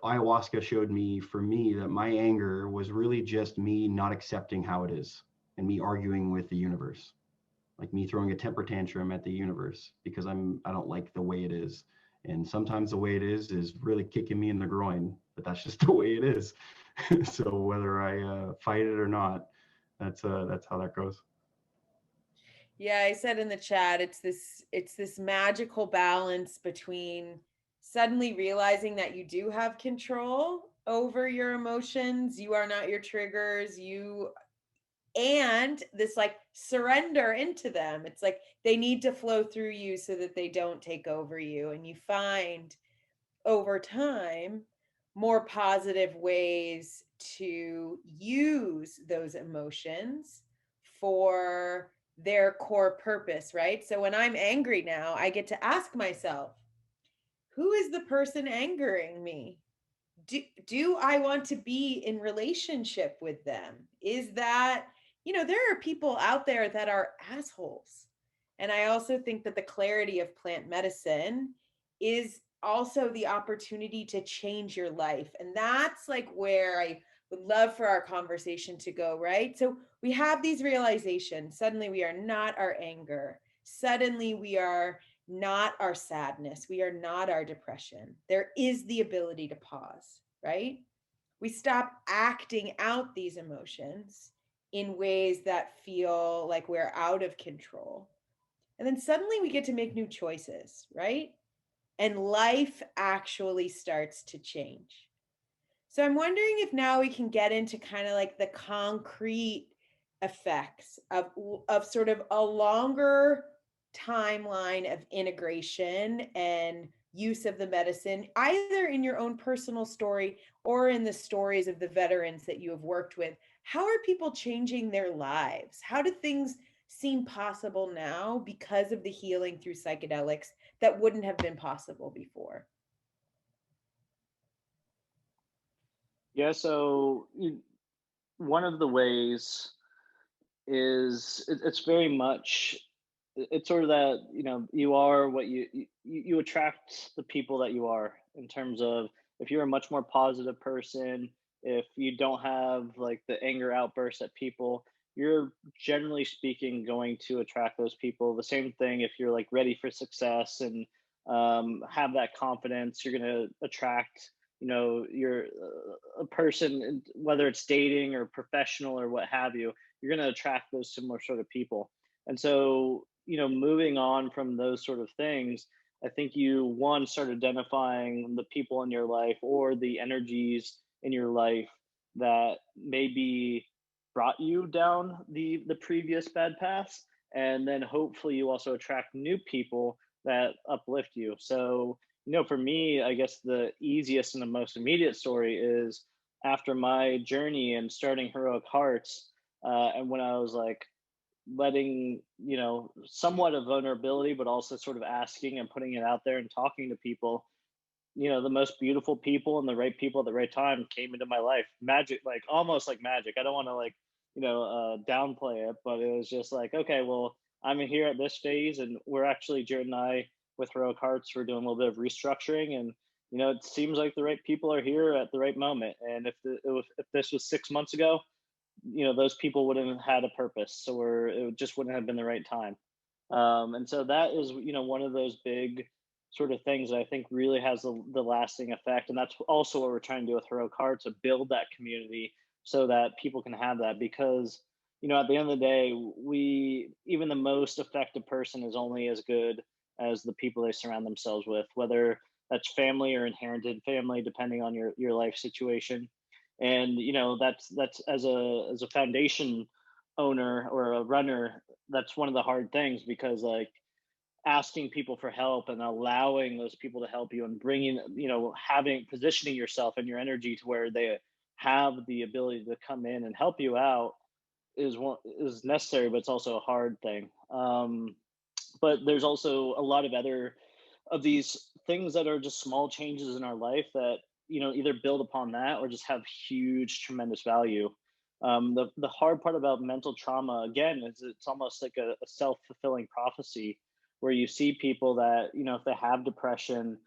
Ayahuasca showed me, for me, that my anger was really just me not accepting how it is and me arguing with the universe, like me throwing a temper tantrum at the universe because I don't like the way it is. And sometimes the way it is really kicking me in the groin, but that's just the way it is. So whether I fight it or not, that's how that goes. Yeah, I said in the chat, it's this magical balance between suddenly realizing that you do have control over your emotions, you are not your triggers, and this like surrender into them. It's like they need to flow through you so that they don't take over you, and you find over time more positive ways to use those emotions for their core purpose, right? So when I'm angry now, I get to ask myself, who is the person angering me? Do I want to be in relationship with them? Is that, there are people out there that are assholes. And I also think that the clarity of plant medicine is also the opportunity to change your life. And that's like where I would love for our conversation to go, right? So we have these realizations. Suddenly we are not our anger. Suddenly we are not our sadness. We are not our depression. There is the ability to pause, right? We stop acting out these emotions in ways that feel like we're out of control. And then suddenly we get to make new choices, right? And life actually starts to change. So I'm wondering if now we can get into kind of like the concrete effects of sort of a longer timeline of integration and use of the medicine, either in your own personal story or in the stories of the veterans that you have worked with. How are people changing their lives? How do things seem possible now because of the healing through psychedelics that wouldn't have been possible before? Yeah, so one of the ways is it's very much it's sort of that, you are what you attract the people that you are, in terms of, if you're a much more positive person, if you don't have like the anger outbursts at people, you're generally speaking going to attract those people. The same thing if you're like ready for success and have that confidence, you're going to attract, you're a person, whether it's dating or professional or what have you, you're going to attract those similar sort of people. And so, moving on from those sort of things, I think you, one, start identifying the people in your life or the energies in your life that maybe brought you down the previous bad paths. And then hopefully you also attract new people that uplift you. So, for me, I guess the easiest and the most immediate story is after my journey and starting Heroic Hearts, and when I was like letting, somewhat of vulnerability, but also sort of asking and putting it out there and talking to people, the most beautiful people and the right people at the right time came into my life. Magic, like almost like magic. I don't want to like, downplay it, but it was just like, okay, well, I'm here at this phase, and we're actually, Jared and I, with Heroic Hearts, we're doing a little bit of restructuring, and it seems like the right people are here at the right moment. And if this was 6 months ago, those people wouldn't have had a purpose, so it just wouldn't have been the right time. And so that is, one of those big sort of things that I think really has the lasting effect. And that's also what we're trying to do with Heroic Heart, to build that community so that people can have that. Because, you know, at the end of the day, even the most effective person is only as good as the people they surround themselves with, whether that's family or inherited family, depending on your life situation. And, you know, that's as a foundation owner or a runner, that's one of the hard things, because like asking people for help and allowing those people to help you and bringing, you know, having positioning yourself and your energy to where they have the ability to come in and help you out is necessary, but it's also a hard thing. But there's also a lot of other of these things that are just small changes in our life that, you know, either build upon that or just have huge tremendous value. The hard part about mental trauma, again, is it's almost like a self-fulfilling prophecy, where you see people that, you know, if they have depression,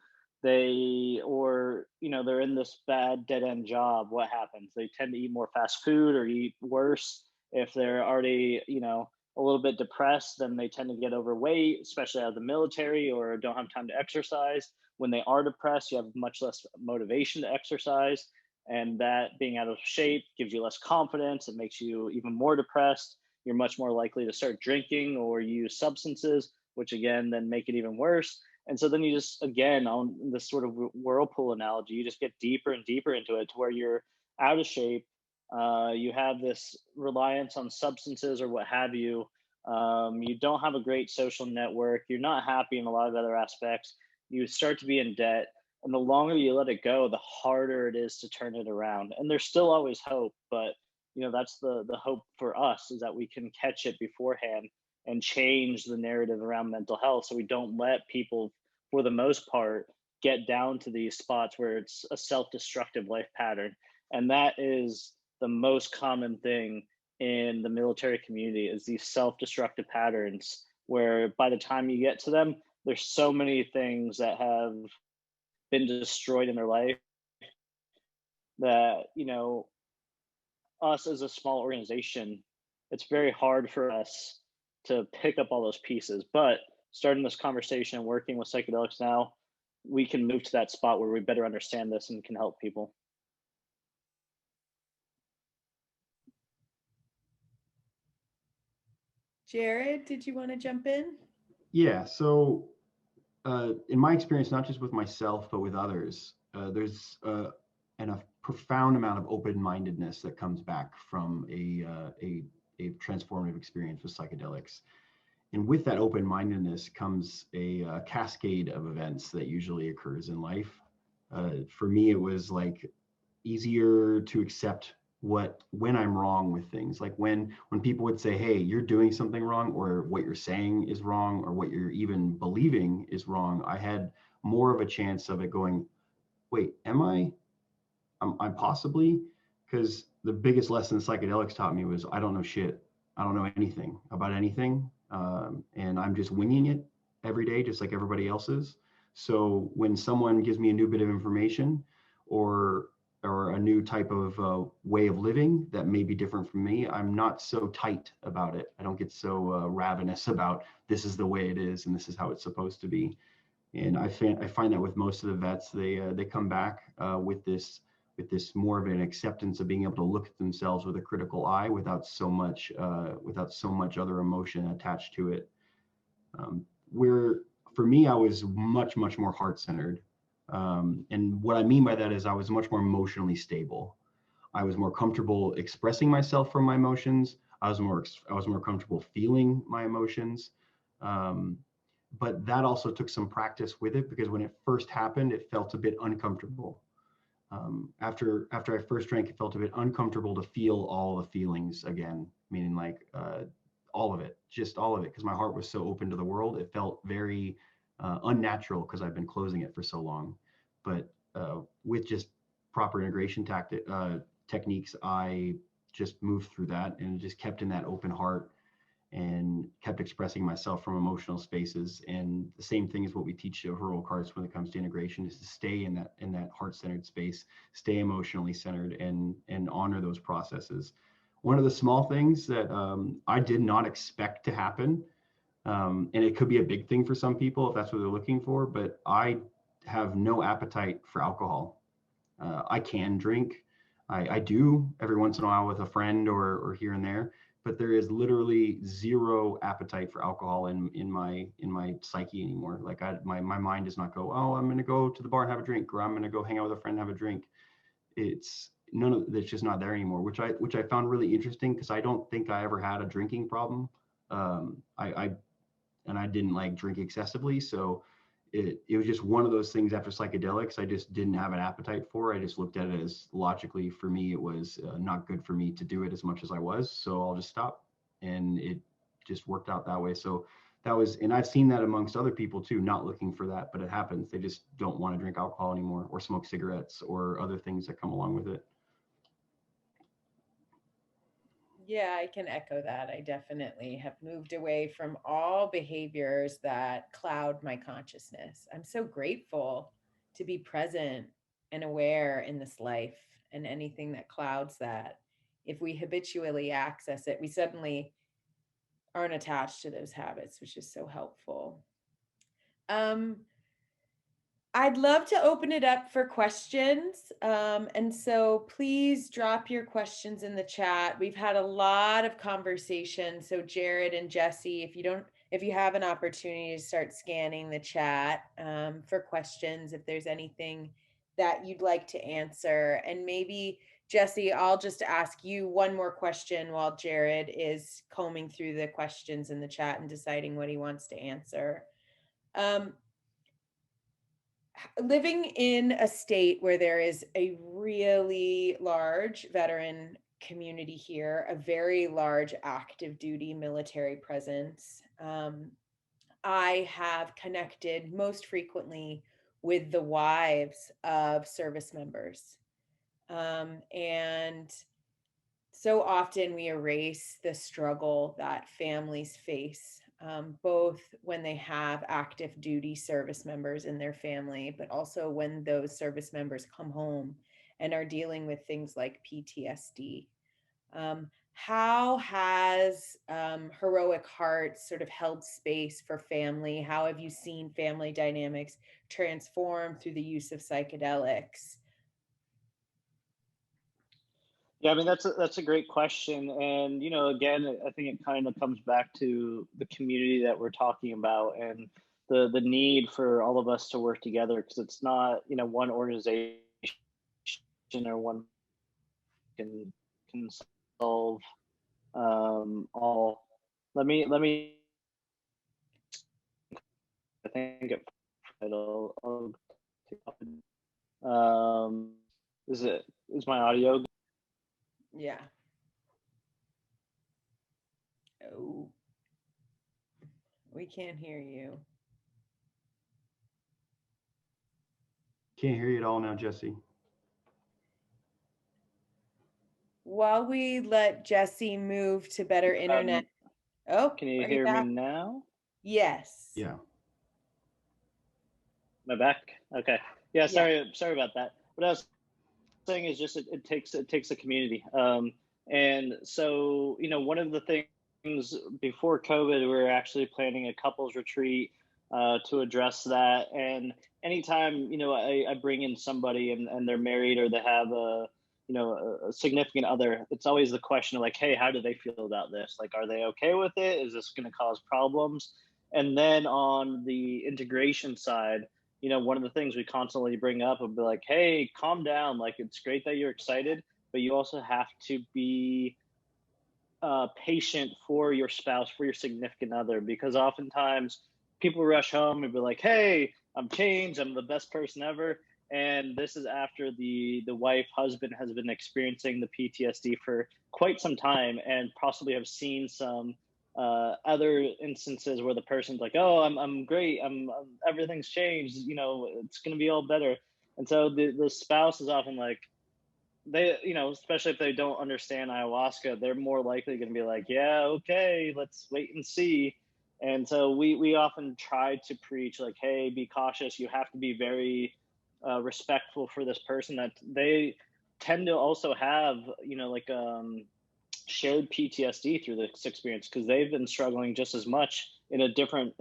or, you know, they're in this bad dead end job, what happens? They tend to eat more fast food or eat worse. If they're already, you know, a little bit depressed, then they tend to get overweight, especially out of the military, or don't have time to exercise. When they are depressed, you have much less motivation to exercise. And that being out of shape gives you less confidence. It makes you even more depressed. You're much more likely to start drinking or use substances, which again, then make it even worse. And so then you just, again, on this sort of whirlpool analogy, you just get deeper and deeper into it to where you're out of shape. You have this reliance on substances or what have you. You don't have a great social network. You're not happy in a lot of other aspects. You start to be in debt. And the longer you let it go, the harder it is to turn it around. And there's still always hope, but you know, that's the hope for us, is that we can catch it beforehand and change the narrative around mental health, so we don't let people, for the most part, get down to these spots where it's a self-destructive life pattern. And that is the most common thing in the military community, is these self-destructive patterns, where by the time you get to them, there's so many things that have been destroyed in their life that, you know, us as a small organization, it's very hard for us to pick up all those pieces. But starting this conversation and working with psychedelics now, we can move to that spot where we better understand this and can help people. Jared, did you want to jump in? Yeah. So, in my experience, not just with myself but with others, there's a profound amount of open-mindedness that comes back from a transformative experience with psychedelics. And with that open-mindedness comes a cascade of events that usually occurs in life. For me, it was like easier to accept when I'm wrong with things. Like when people would say, "Hey, you're doing something wrong," or "What you're saying is wrong," or "What you're even believing is wrong," I had more of a chance of it going, "Wait, am I? I'm possibly." Because the biggest lesson psychedelics taught me was I don't know shit. I don't know anything about anything, and I'm just winging it every day, just like everybody else is. So when someone gives me a new bit of information, or a new type of way of living that may be different from me, I'm not so tight about it. I don't get so ravenous about this is the way it is and this is how it's supposed to be. And I find that with most of the vets, they come back with this more of an acceptance of being able to look at themselves with a critical eye without so much other emotion attached to it. Where for me, I was much more heart centered, and what I mean by that is I was much more emotionally stable. I was more comfortable expressing myself from my emotions. I was more comfortable feeling my emotions. Um, but that also took some practice with it, because when it first happened, it felt a bit uncomfortable. After I first drank, it felt a bit uncomfortable to feel all the feelings again, meaning like all of it, just all of it, because my heart was so open to the world. It felt very unnatural because I've been closing it for so long. But with just proper integration techniques, I just moved through that and just kept in that open heart and kept expressing myself from emotional spaces. And the same thing is what we teach heroic hearts when it comes to integration, is to stay in that heart-centered space, stay emotionally centered, and honor those processes. One of the small things that I did not expect to happen And it could be a big thing for some people if that's what they're looking for, but I have no appetite for alcohol. I can drink. I do every once in a while with a friend or here and there, but there is literally zero appetite for alcohol in my psyche anymore. Like my mind does not go, oh, I'm going to go to the bar and have a drink, or I'm going to go hang out with a friend and have a drink. It's none of that's just not there anymore, which I found really interesting because I don't think I ever had a drinking problem. I and I didn't like drink excessively, so it was just one of those things after psychedelics I just didn't have an appetite for. I just looked at it as logically for me it was not good for me to do it as much as I was, so I'll just stop, and it just worked out that way. So that was, and I've seen that amongst other people too, not looking for that, but it happens. They just don't want to drink alcohol anymore or smoke cigarettes or other things that come along with it. Yeah, I can echo that. I definitely have moved away from all behaviors that cloud my consciousness. I'm so grateful to be present and aware in this life, and anything that clouds that. If we habitually access it, we suddenly aren't attached to those habits, which is so helpful. Um, I'd love to open it up for questions. And so please drop your questions in the chat. We've had a lot of conversation. So Jared and Jesse, if you have an opportunity to start scanning the chat for questions, if there's anything that you'd like to answer. And maybe Jesse, I'll just ask you one more question while Jared is combing through the questions in the chat and deciding what he wants to answer. Living in a state where there is a really large veteran community here, a very large active duty military presence, I have connected most frequently with the wives of service members. And so often we erase the struggle that families face, both when they have active duty service members in their family, but also when those service members come home and are dealing with things like PTSD. How has Heroic Hearts sort of held space for family? How have you seen family dynamics transform through the use of psychedelics? Yeah, I mean that's a great question, and again, I think it kind of comes back to the community that we're talking about, and the need for all of us to work together, because it's not one organization or one can solve all. Let me. I think I'll um, is my audio? Yeah. Oh, we can't hear you. Can't hear you at all now, Jesse. While we let Jesse move to better internet. Oh, Can you are you hear me back? now? Yes. Yeah. Am I back? Okay. Yeah. Yeah. Sorry about that. What I was saying is just it takes a community. And so one of the things before COVID, we were actually planning a couples retreat to address that. And anytime I bring in somebody and they're married or they have a significant other, it's always the question of like, hey, how do they feel about this? Like, are they okay with it? Is this going to cause problems? And then on the integration side, one of the things we constantly bring up would be like, hey, calm down. Like, it's great that you're excited, but you also have to be patient for your spouse, for your significant other, because oftentimes people rush home and be like, hey, I'm changed. I'm the best person ever. And this is after the wife, husband has been experiencing the PTSD for quite some time and possibly have seen some other instances where the person's like, oh, I'm great. Everything's changed. It's going to be all better. And so the spouse is often like, they, especially if they don't understand ayahuasca, they're more likely going to be like, yeah, okay, let's wait and see. And so we often try to preach like, hey, be cautious. You have to be very respectful for this person, that they tend to also have, like shared PTSD through this experience, because they've been struggling just as much in different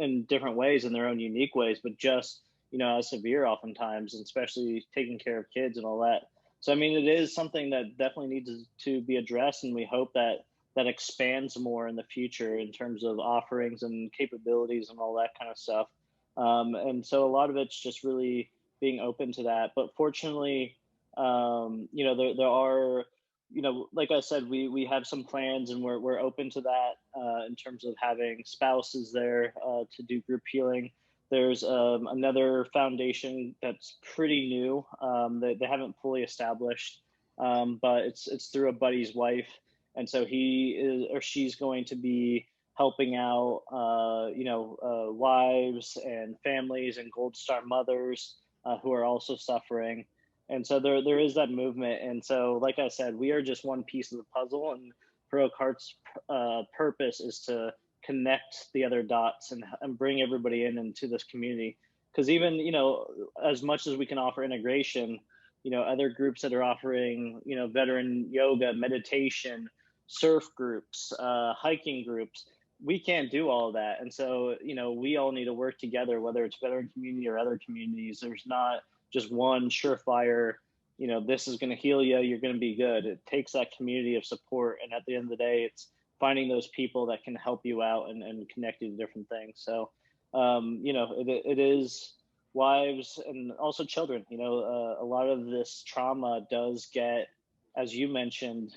ways, in their own unique ways, but just, as severe oftentimes, and especially taking care of kids and all that. So I mean, it is something that definitely needs to be addressed, and we hope that that expands more in the future in terms of offerings and capabilities and all that kind of stuff. And so a lot of it's just really being open to that. But fortunately, there are, like I said, we have some plans, and we're open to that in terms of having spouses there to do group healing. There's another foundation that's pretty new. They haven't fully established, but it's through a buddy's wife, and so he is or she's going to be helping out, wives and families and Gold Star mothers who are also suffering. And so there is that movement. And so, like I said, we are just one piece of the puzzle, and Heroic Heart's purpose is to connect the other dots and bring everybody into this community. Because even, as much as we can offer integration, other groups that are offering, veteran yoga, meditation, surf groups, hiking groups, we can't do all of that. And so, we all need to work together, whether it's veteran community or other communities. There's not just one surefire, this is going to heal you, you're going to be good. It takes that community of support. And at the end of the day, it's finding those people that can help you out and connect you to different things. So, it is wives and also children. A lot of this trauma does get, as you mentioned,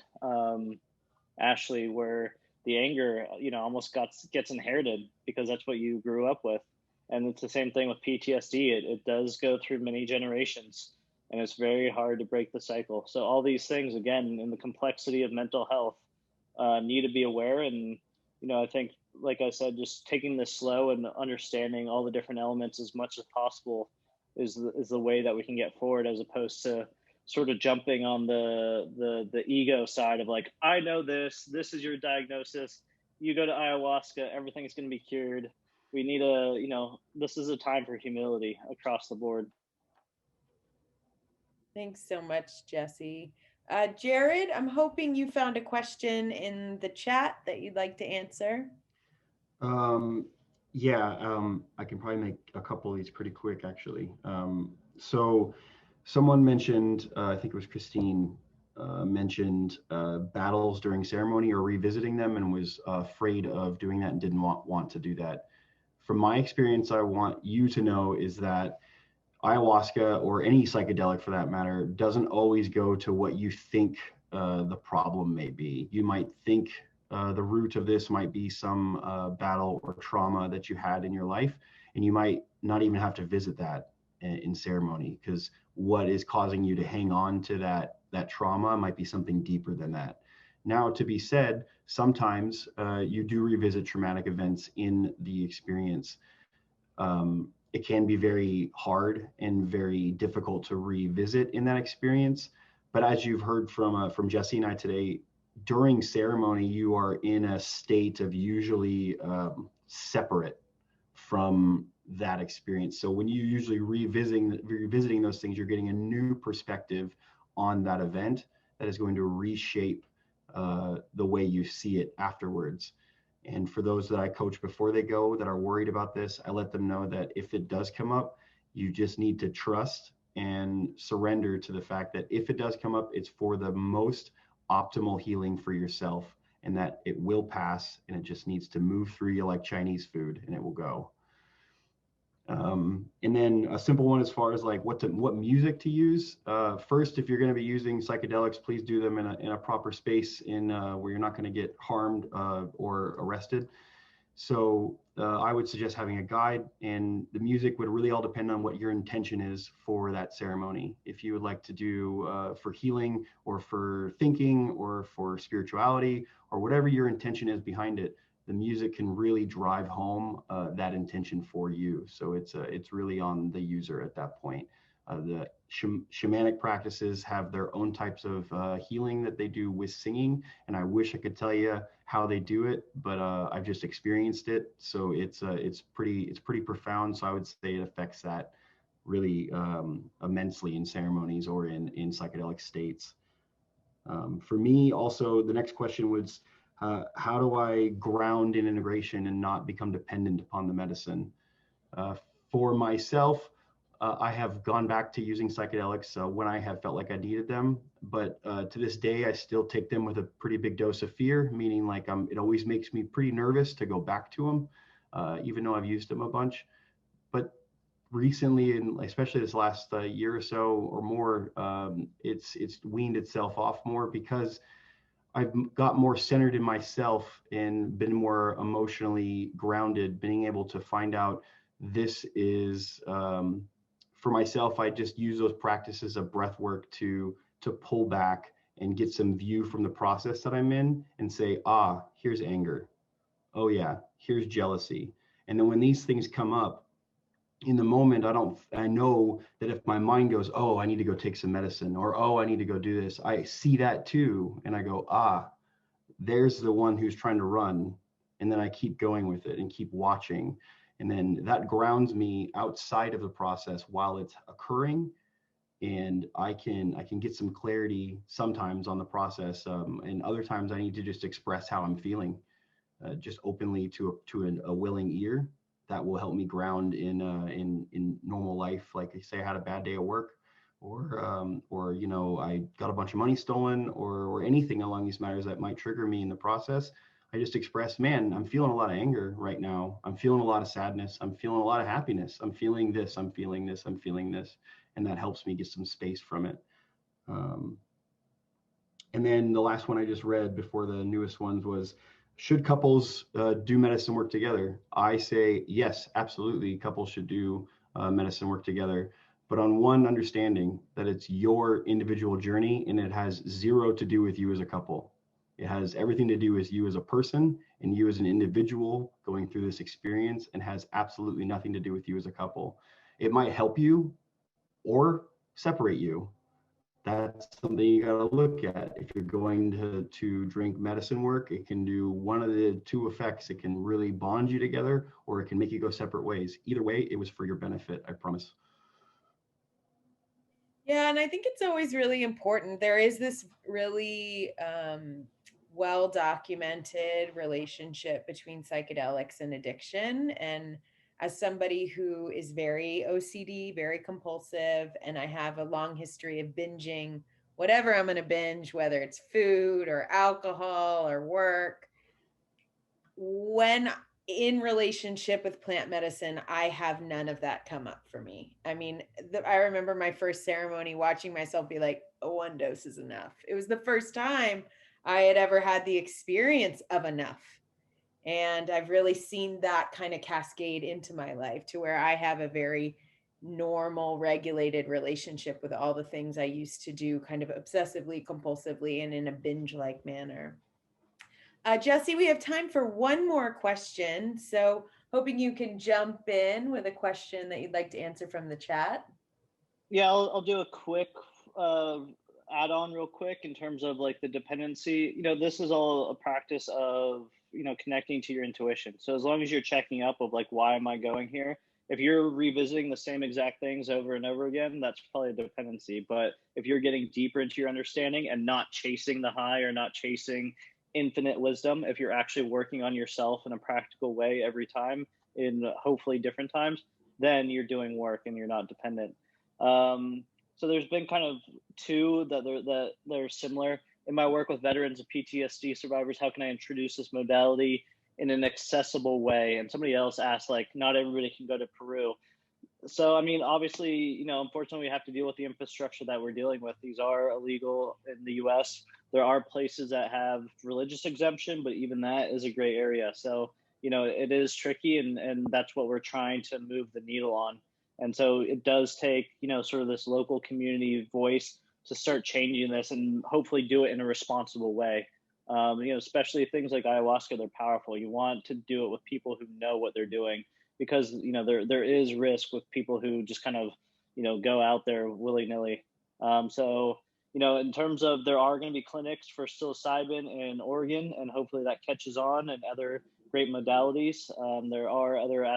Ashley, where the anger, almost gets inherited because that's what you grew up with. And it's the same thing with PTSD. It does go through many generations, and it's very hard to break the cycle. So all these things, again, in the complexity of mental health, need to be aware. And, I think, like I said, just taking this slow and understanding all the different elements as much as possible is the way that we can get forward, as opposed to sort of jumping on the ego side of like, I know this is your diagnosis. You go to ayahuasca, everything's going to be cured. We need this is a time for humility across the board. Thanks so much, Jesse. Jared, I'm hoping you found a question in the chat that you'd like to answer. I can probably make a couple of these pretty quick, actually. So someone mentioned, I think it was Christine, mentioned battles during ceremony or revisiting them, and was afraid of doing that and didn't want to do that. From my experience, I want you to know is that ayahuasca, or any psychedelic for that matter, doesn't always go to what you think the problem may be. You might think the root of this might be some battle or trauma that you had in your life, and you might not even have to visit that in ceremony, because what is causing you to hang on to that trauma might be something deeper than that. Now, to be said, sometimes you do revisit traumatic events in the experience. It can be very hard and very difficult to revisit in that experience. But as you've heard from Jesse and I today, during ceremony, you are in a state of usually separate from that experience. So when you usually revisiting those things, you're getting a new perspective on that event that is going to reshape the way you see it afterwards. And for those that I coach before they go that are worried about this, I let them know that if it does come up, you just need to trust and surrender to the fact that if it does come up, it's for the most optimal healing for yourself, and that it will pass, and it just needs to move through you like Chinese food, and it will go. And then a simple one as far as like what music to use. First, if you're going to be using psychedelics, please do them in a proper space where you're not going to get harmed or arrested. So I would suggest having a guide, and the music would really all depend on what your intention is for that ceremony. If you would like to do for healing, or for thinking, or for spirituality, or whatever your intention is behind it, the music can really drive home that intention for you. So it's really on the user at that point. The shamanic practices have their own types of healing that they do with singing, and I wish I could tell you how they do it, but I've just experienced it. So it's pretty profound. So I would say it affects that really immensely in ceremonies or in psychedelic states. For me, also, the next question was, how do I ground in integration and not become dependent upon the medicine? Uh, for myself, I have gone back to using psychedelics when I have felt like I needed them, but to this day, I still take them with a pretty big dose of fear, meaning like it always makes me pretty nervous to go back to them, even though I've used them a bunch. But recently, and especially this last year or so or more, it's weaned itself off more because I've got more centered in myself and been more emotionally grounded, being able to find out this is for myself. I just use those practices of breath work to pull back and get some view from the process that I'm in and say, ah, here's anger. Oh yeah, here's jealousy. And then when these things come up, in the moment, I know that if my mind goes, oh, I need to go take some medicine, or oh, I need to go do this, I see that too, and I go, ah, there's the one who's trying to run. And then I keep going with it and keep watching, and then that grounds me outside of the process while it's occurring, and I can get some clarity sometimes on the process, and other times I need to just express how I'm feeling, just openly to a willing ear. That will help me ground in normal life. Like I say, I had a bad day at work, or I got a bunch of money stolen, or anything along these matters that might trigger me in the process. I just express, man, I'm feeling a lot of anger right now. I'm feeling a lot of sadness. I'm feeling a lot of happiness. I'm feeling this. I'm feeling this. I'm feeling this, and that helps me get some space from it. Um, and then the last one I just read before the newest ones was, should couples do medicine work together? I say yes, absolutely. Couples should do medicine work together, but on one understanding that it's your individual journey and it has zero to do with you as a couple. It has everything to do with you as a person and you as an individual going through this experience, and has absolutely nothing to do with you as a couple. It might help you or separate you. That's something you got to look at. If you're going to drink medicine work, it can do one of the two effects. It can really bond you together, or it can make you go separate ways. Either way, it was for your benefit, I promise. Yeah, and I think it's always really important. There is this really well documented relationship between psychedelics and addiction. And as somebody who is very OCD, very compulsive, and I have a long history of binging whatever I'm going to binge, whether it's food or alcohol or work, when in relationship with plant medicine, I have none of that come up for me. I mean, I remember my first ceremony watching myself be like, oh, one dose is enough. It was the first time I had ever had the experience of enough. And I've really seen that kind of cascade into my life to where I have a very normal, regulated relationship with all the things I used to do kind of obsessively, compulsively, and in a binge like manner. Jesse, we have time for one more question. So hoping you can jump in with a question that you'd like to answer from the chat. Yeah, I'll do a quick uh, add on real quick in terms of like the dependency. This is all a practice of, connecting to your intuition. So as long as you're checking up of like, why am I going here? If you're revisiting the same exact things over and over again, that's probably a dependency. But if you're getting deeper into your understanding and not chasing the high or not chasing infinite wisdom, if you're actually working on yourself in a practical way every time in hopefully different times, then you're doing work and you're not dependent. So there's been kind of two that are similar in my work with veterans of PTSD survivors. How can I introduce this modality in an accessible way? And somebody else asked, like, not everybody can go to Peru. So, I mean, obviously, unfortunately, we have to deal with the infrastructure that we're dealing with. These are illegal in the US. There are places that have religious exemption, but even that is a gray area. So, it is tricky, and that's what we're trying to move the needle on. And so it does take, sort of this local community voice to start changing this and hopefully do it in a responsible way. Especially things like ayahuasca, they're powerful. You want to do it with people who know what they're doing, because there is risk with people who just kind of go out there willy-nilly. So in terms of, there are going to be clinics for psilocybin in Oregon, and hopefully that catches on, and other great modalities. There are other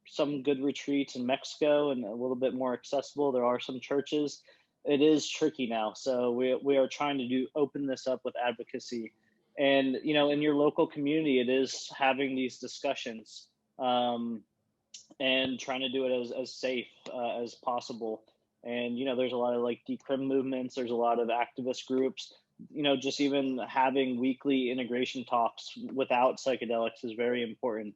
some good retreats in Mexico and a little bit more accessible. There are some churches. it is tricky now. So we are trying to open this up with advocacy, and in your local community, it is having these discussions, and trying to do it as safe as possible. And there's a lot of like decrim movements. There's a lot of activist groups. Just even having weekly integration talks without psychedelics is very important.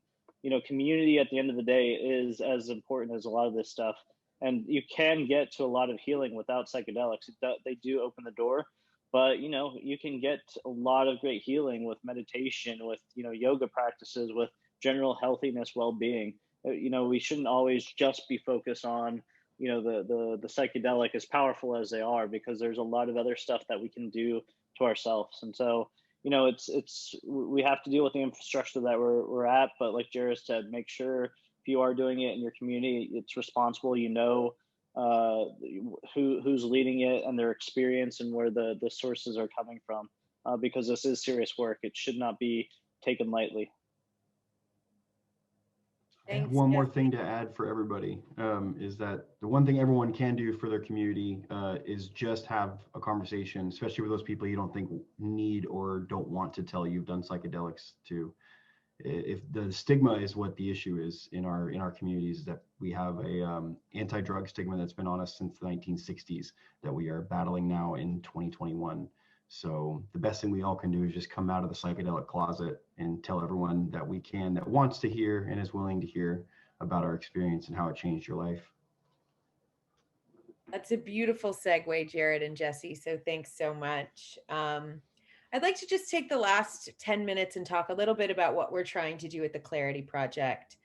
Community at the end of the day is as important as a lot of this stuff. And you can get to a lot of healing without psychedelics. They do open the door, but you can get a lot of great healing with meditation, with yoga practices, with general healthiness, well-being. We shouldn't always just be focused on the psychedelic, as powerful as they are, because there's a lot of other stuff that we can do to ourselves. And so it's we have to deal with the infrastructure that we're at, but like Jared said, make sure if you are doing it in your community, it's responsible. Who's leading it and their experience and where the sources are coming from, because this is serious work. It should not be taken lightly. I have Thanks, one more Jesse. thing to add for everybody, is that the one thing everyone can do for their community is just have a conversation, especially with those people you don't think need or don't want to tell you've done psychedelics to. If the stigma is what the issue is in our communities, that we have a anti-drug stigma that's been on us since the 1960s that we are battling now in 2021. So the best thing we all can do is just come out of the psychedelic closet and tell everyone that we can, that wants to hear and is willing to hear about our experience and how it changed your life. That's a beautiful segue, Jared and Jesse. So thanks so much. I'd like to just take the last 10 minutes and talk a little bit about what we're trying to do at the Clarity Project,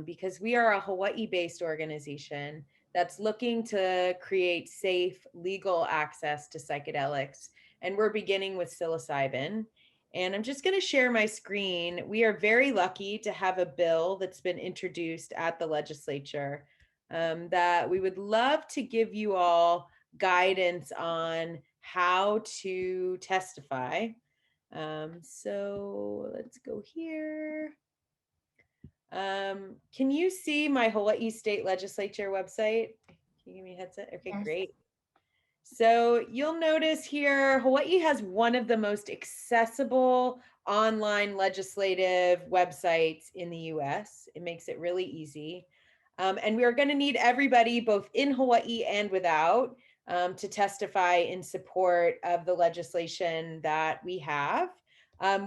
because we are a Hawaii-based organization that's looking to create safe, legal access to psychedelics. And we're beginning with psilocybin. And I'm just going to share my screen. We are very lucky to have a bill that's been introduced at the legislature that we would love to give you all guidance on how to testify. So let's go here. Can you see my Hawaii State Legislature website? Can you give me a headset? Okay, Yes. great. So you'll notice here, Hawaii has one of the most accessible online legislative websites in the US. It makes it really easy. And we are going to need everybody, both in Hawaii and without, to testify in support of the legislation that we have.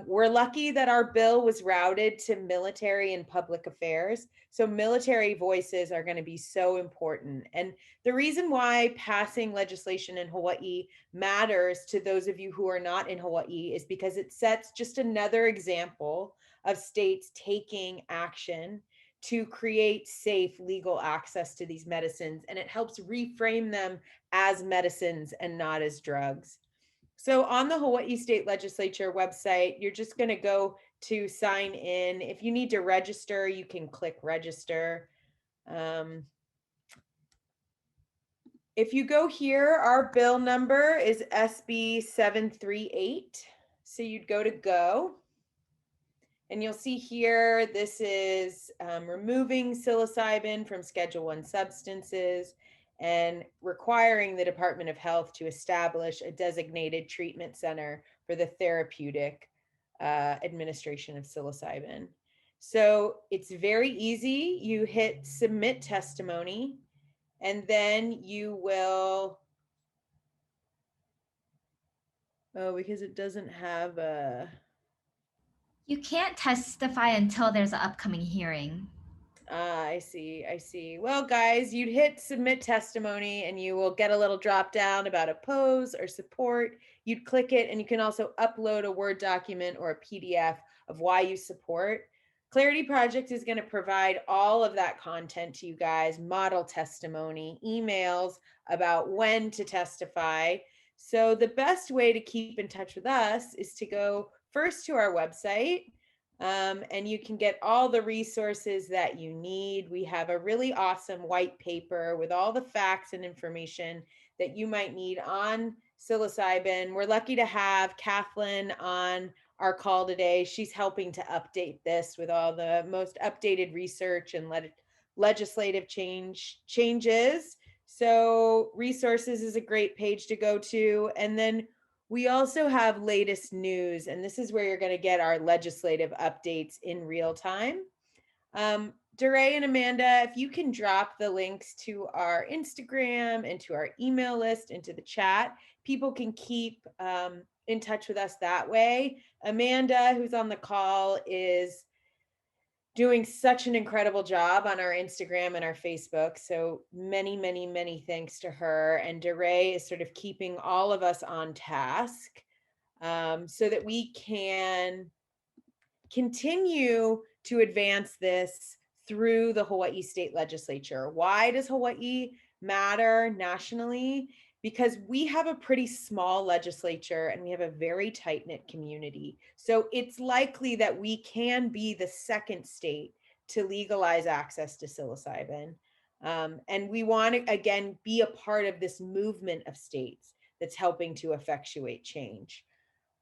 We're lucky that our bill was routed to military and public affairs. So military voices are going to be so important. And the reason why passing legislation in Hawaii matters to those of you who are not in Hawaii is because it sets just another example of states taking action to create safe legal access to these medicines, and it helps reframe them as medicines and not as drugs. So on the Hawaii State Legislature website, you're just going to go to sign in. If you need to register, you can click register. If you go here, our bill number is SB 738. So you'd go to go. And you'll see here, this is removing psilocybin from Schedule I substances and requiring the Department of Health to establish a designated treatment center for the therapeutic administration of psilocybin. So it's very easy. You hit submit testimony, and then you will, because it doesn't have a, You can't testify until there's an upcoming hearing. I see. Well, guys, you'd hit submit testimony and you will get a little drop down about oppose or support. You'd click it, and you can also upload a Word document or a PDF of why you support. Clarity Project is going to provide all of that content to you guys, model testimony, emails about when to testify. So the best way to keep in touch with us is to go first to our website. And you can get all the resources that you need. We have a really awesome white paper with all the facts and information that you might need on psilocybin. We're lucky to have Kathleen on our call today. She's helping to update this with all the most updated research and legislative changes So resources is a great page to go to. And then we also have latest news, and this is where you're going to get our legislative updates in real time. DeRay and Amanda, if you can drop the links to our Instagram and to our email list into the chat, people can keep in touch with us that way. Amanda, who's on the call, is doing such an incredible job on our Instagram and our Facebook. So many, many, many thanks to her. And DeRay is sort of keeping all of us on task so that we can continue to advance this through the Hawaii State Legislature. Why does Hawaii matter nationally? Because we have a pretty small legislature and we have a very tight-knit community. So it's likely that we can be the second state to legalize access to psilocybin. And we want to, again, be a part of this movement of states that's helping to effectuate change.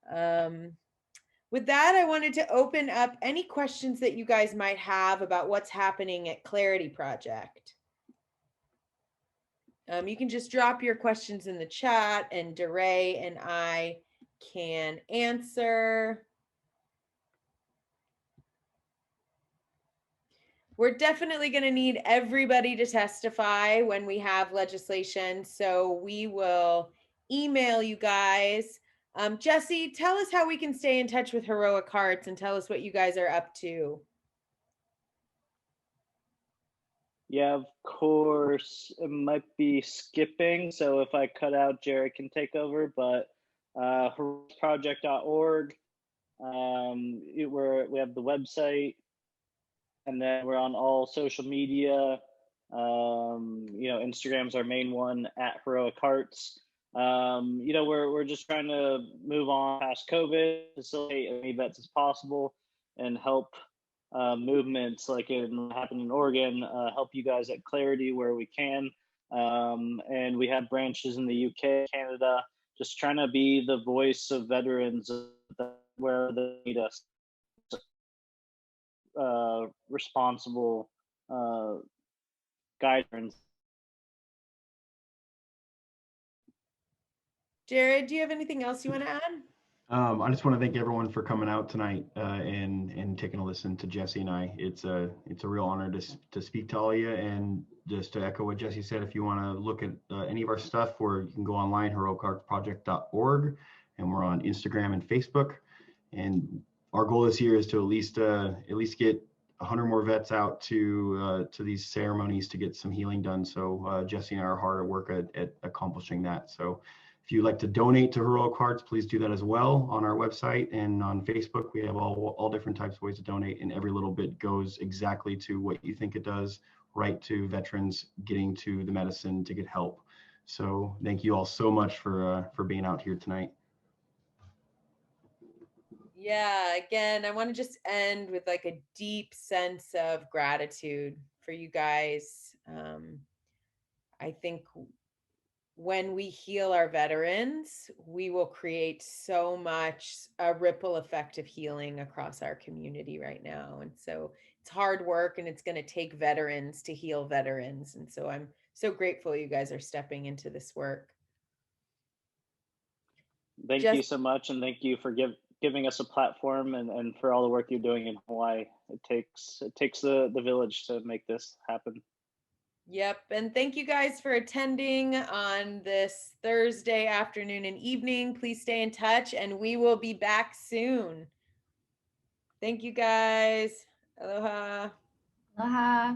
With that, I wanted to open up any questions that you guys might have about what's happening at Clarity Project. You can just drop your questions in the chat and DeRay and I can answer. We're definitely going to need everybody to testify when we have legislation, so we will email you guys. Jesse, tell us how we can stay in touch with Heroic Hearts and tell us what you guys are up to. Yeah, of course. It might be skipping, so if I cut out, Jared can take over. But heroicproject.org. We have the website, and then we're on all social media. Instagram's our main one, at Heroic Hearts. We're just trying to move on past COVID, facilitate as many events as possible, and help movements like happened in Oregon, help you guys at Clarity where we can. And we have branches in the UK, Canada, just trying to be the voice of veterans where they need us. Responsible guidance. Jared, do you have anything else you want to add? I just want to thank everyone for coming out tonight and taking a listen to Jesse and I. It's a real honor to speak to all of you. And just to echo what Jesse said, if you want to look at any of our stuff, you can go online, heroicartsproject.org, and we're on Instagram and Facebook. And our goal this year is to at least get 100 more vets out to these ceremonies to get some healing done. So Jesse and I are hard at work at accomplishing that. So if you'd like to donate to Heroic Hearts, please do that as well on our website and on Facebook. We have all different types of ways to donate, and every little bit goes exactly to what you think it does, right to veterans getting to the medicine to get help. So thank you all so much for being out here tonight. Yeah, again, I want to just end with like a deep sense of gratitude for you guys. I think when we heal our veterans, we will create so much a ripple effect of healing across our community right now. And so it's hard work, and it's going to take veterans to heal veterans. And so I'm so grateful you guys are stepping into this work. Thank you so much, and thank you for giving us a platform and for all the work you're doing in Hawaii. It takes the village to make this happen. Yep. And thank you guys for attending on this Thursday afternoon and evening. Please stay in touch, and we will be back soon. Thank you guys. Aloha. Aloha.